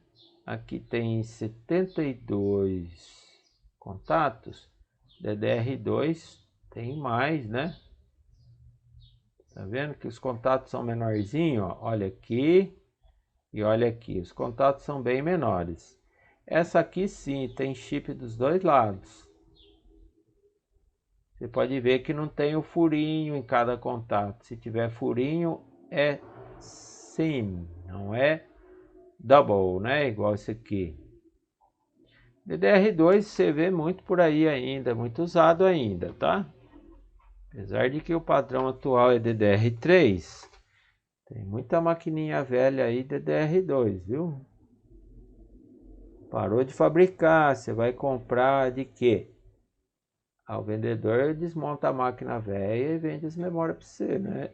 [SPEAKER 1] Aqui tem 72 contatos. DDR2 tem mais, né? Tá vendo que os contatos são menorzinhos, ó? Olha aqui e olha aqui. Os contatos são bem menores. Essa aqui sim tem chip dos dois lados. Você pode ver que não tem o furinho em cada contato. Se tiver furinho é SIM, não é double, né? Igual esse aqui. DDR2 você vê muito por aí ainda, muito usado ainda, tá? Apesar de que o padrão atual é DDR3, tem muita maquininha velha aí DDR2, viu? Parou de fabricar, você vai comprar de quê? O vendedor desmonta a máquina velha e vende as memórias para você, né?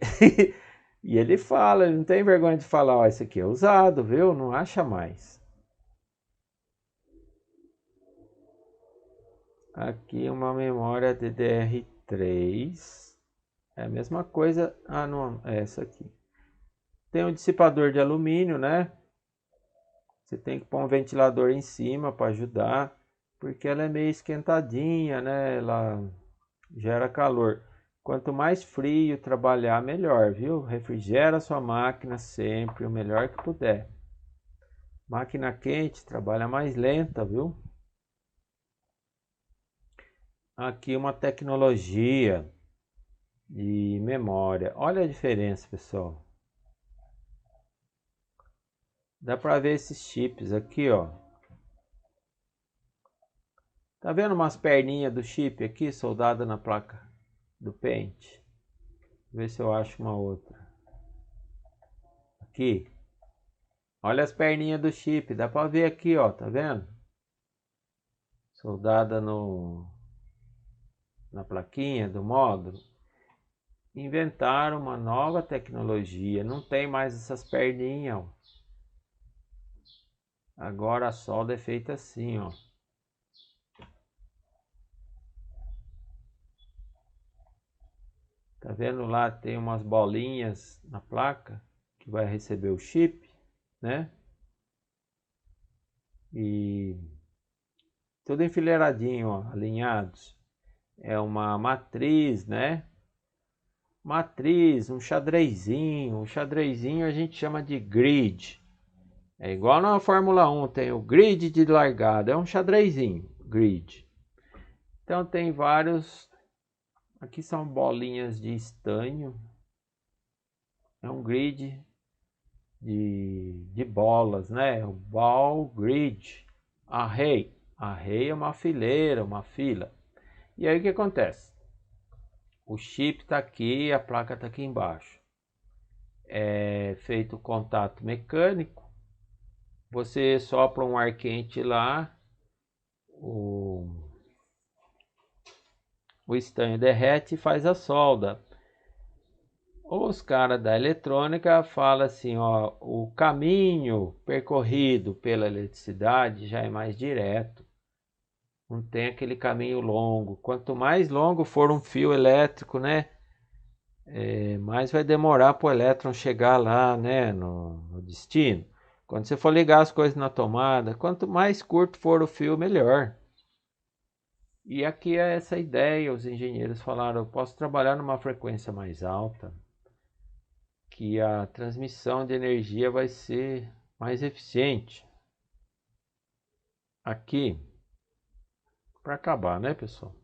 [SPEAKER 1] E ele fala, ele não tem vergonha de falar, ó, esse aqui é usado, viu? Não acha mais. Aqui uma memória DDR3. É a mesma coisa. Ah, não, é essa aqui. Tem um dissipador de alumínio, né? Você tem que pôr um ventilador em cima para ajudar, porque ela é meio esquentadinha, né? Ela gera calor. Quanto mais frio trabalhar, melhor, viu? Refrigera sua máquina sempre, o melhor que puder. Máquina quente trabalha mais lenta, viu? Aqui uma tecnologia de memória. Olha a diferença, pessoal. Dá para ver esses chips aqui, ó. Tá vendo umas perninhas do chip aqui soldada na placa do pente? Vou ver se eu acho uma outra. Aqui. Olha as perninhas do chip, dá para ver aqui, ó, tá vendo? Soldada na plaquinha do módulo. Inventaram uma nova tecnologia, não tem mais essas perninhas, ó. Agora a solda é feita assim, ó. Tá vendo lá, tem umas bolinhas na placa que vai receber o chip, né? E tudo enfileiradinho, ó, alinhados. É uma matriz, né? matriz, um xadrezinho. O xadrezinho a gente chama de grid. É igual na Fórmula 1, tem o grid de largada, é um xadrezinho, grid. Então tem vários, aqui são bolinhas de estanho, é um grid de bolas, né? O ball grid, array é uma fileira, uma fila. E aí o que acontece? O chip está aqui, a placa está aqui embaixo. É feito contato mecânico. Você sopra um ar quente lá, o estanho derrete e faz a solda. Os caras da eletrônica falam assim, ó, o caminho percorrido pela eletricidade já é mais direto. Não tem aquele caminho longo. Quanto mais longo for um fio elétrico, né? Mais vai demorar para o elétron chegar lá, né? No destino. Quando você for ligar as coisas na tomada, quanto mais curto for o fio, melhor. E aqui é essa ideia, os engenheiros falaram, eu posso trabalhar numa frequência mais alta, que a transmissão de energia vai ser mais eficiente. Aqui, para acabar, né, pessoal?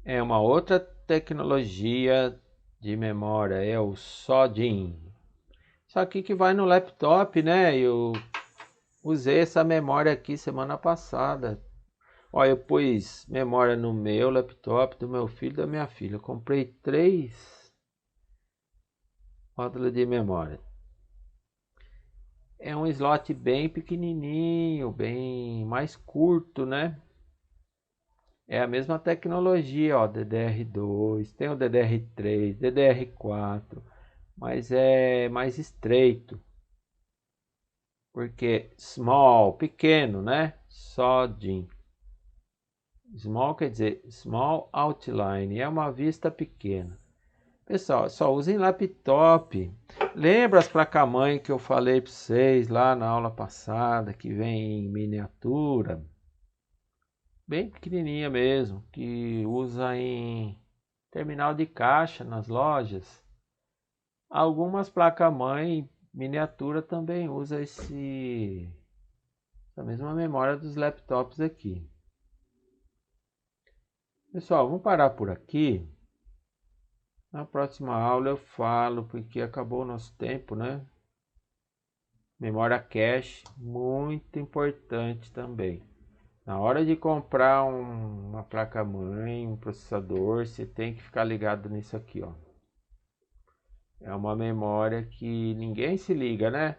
[SPEAKER 1] É uma outra tecnologia de memória, é o SODIMM. Isso aqui que vai no laptop, né? Eu usei essa memória aqui semana passada. Olha, eu pus memória no meu laptop, do meu filho e da minha filha. Eu comprei 3 módulos de memória. É um slot bem pequenininho, bem mais curto, né? É a mesma tecnologia, ó, DDR2, tem o DDR3, DDR4, mas é mais estreito. Porque small, pequeno, né? SODIMM. Small quer dizer small outline, é uma vista pequena. Pessoal, só usem laptop. Lembra as placas-mãe que eu falei para vocês lá na aula passada, que vem em miniatura? Bem pequenininha mesmo, que usa em terminal de caixa nas lojas. Algumas placas-mãe miniatura também usa essa mesma memória dos laptops aqui. Pessoal, vamos parar por aqui. Na próxima aula eu falo, porque acabou o nosso tempo, né? Memória cache, muito importante também. Na hora de comprar uma placa-mãe, um processador, você tem que ficar ligado nisso aqui, ó. É uma memória que ninguém se liga, né?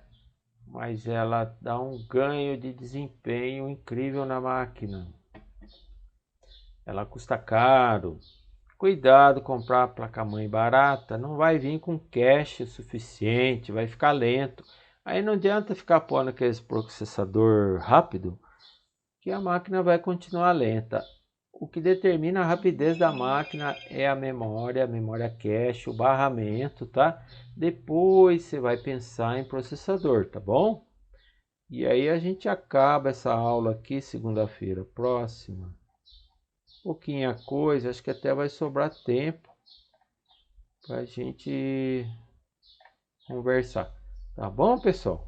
[SPEAKER 1] Mas ela dá um ganho de desempenho incrível na máquina. Ela custa caro. Cuidado, comprar a placa-mãe barata, não vai vir com cache suficiente, vai ficar lento. Aí não adianta ficar pondo aquele processador rápido, que a máquina vai continuar lenta. O que determina a rapidez da máquina é a memória cache, o barramento, tá? Depois você vai pensar em processador, tá bom? E aí a gente acaba essa aula aqui segunda-feira próxima. Pouquinha coisa, acho que até vai sobrar tempo pra gente conversar. Tá bom, pessoal?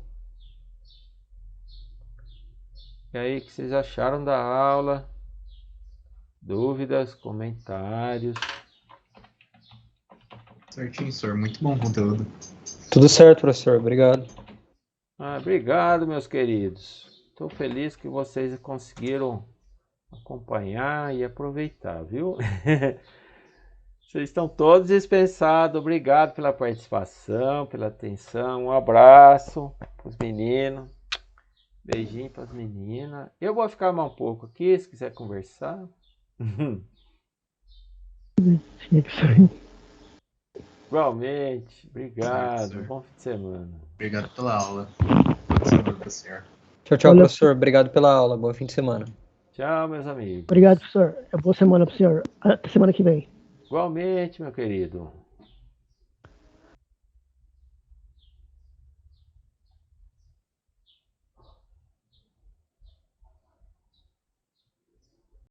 [SPEAKER 1] E aí, o que vocês acharam da aula? Dúvidas, comentários?
[SPEAKER 6] Certinho, senhor. Muito bom conteúdo.
[SPEAKER 3] Tudo certo, professor. Obrigado.
[SPEAKER 1] Obrigado, meus queridos. Estou feliz que vocês conseguiram acompanhar e aproveitar, viu? Vocês estão todos dispensados. Obrigado pela participação, pela atenção. Um abraço para os meninos. Beijinho para as meninas. Eu vou ficar mais um pouco aqui, se quiser conversar. Igualmente. Obrigado. Bom fim de semana.
[SPEAKER 6] Obrigado pela aula. Boa semana para o senhor.
[SPEAKER 3] Tchau, tchau, professor. Obrigado pela aula. Bom fim de semana.
[SPEAKER 1] Tchau, meus amigos.
[SPEAKER 7] Obrigado, professor. Boa semana pro senhor. Até semana que vem.
[SPEAKER 1] Igualmente, meu querido.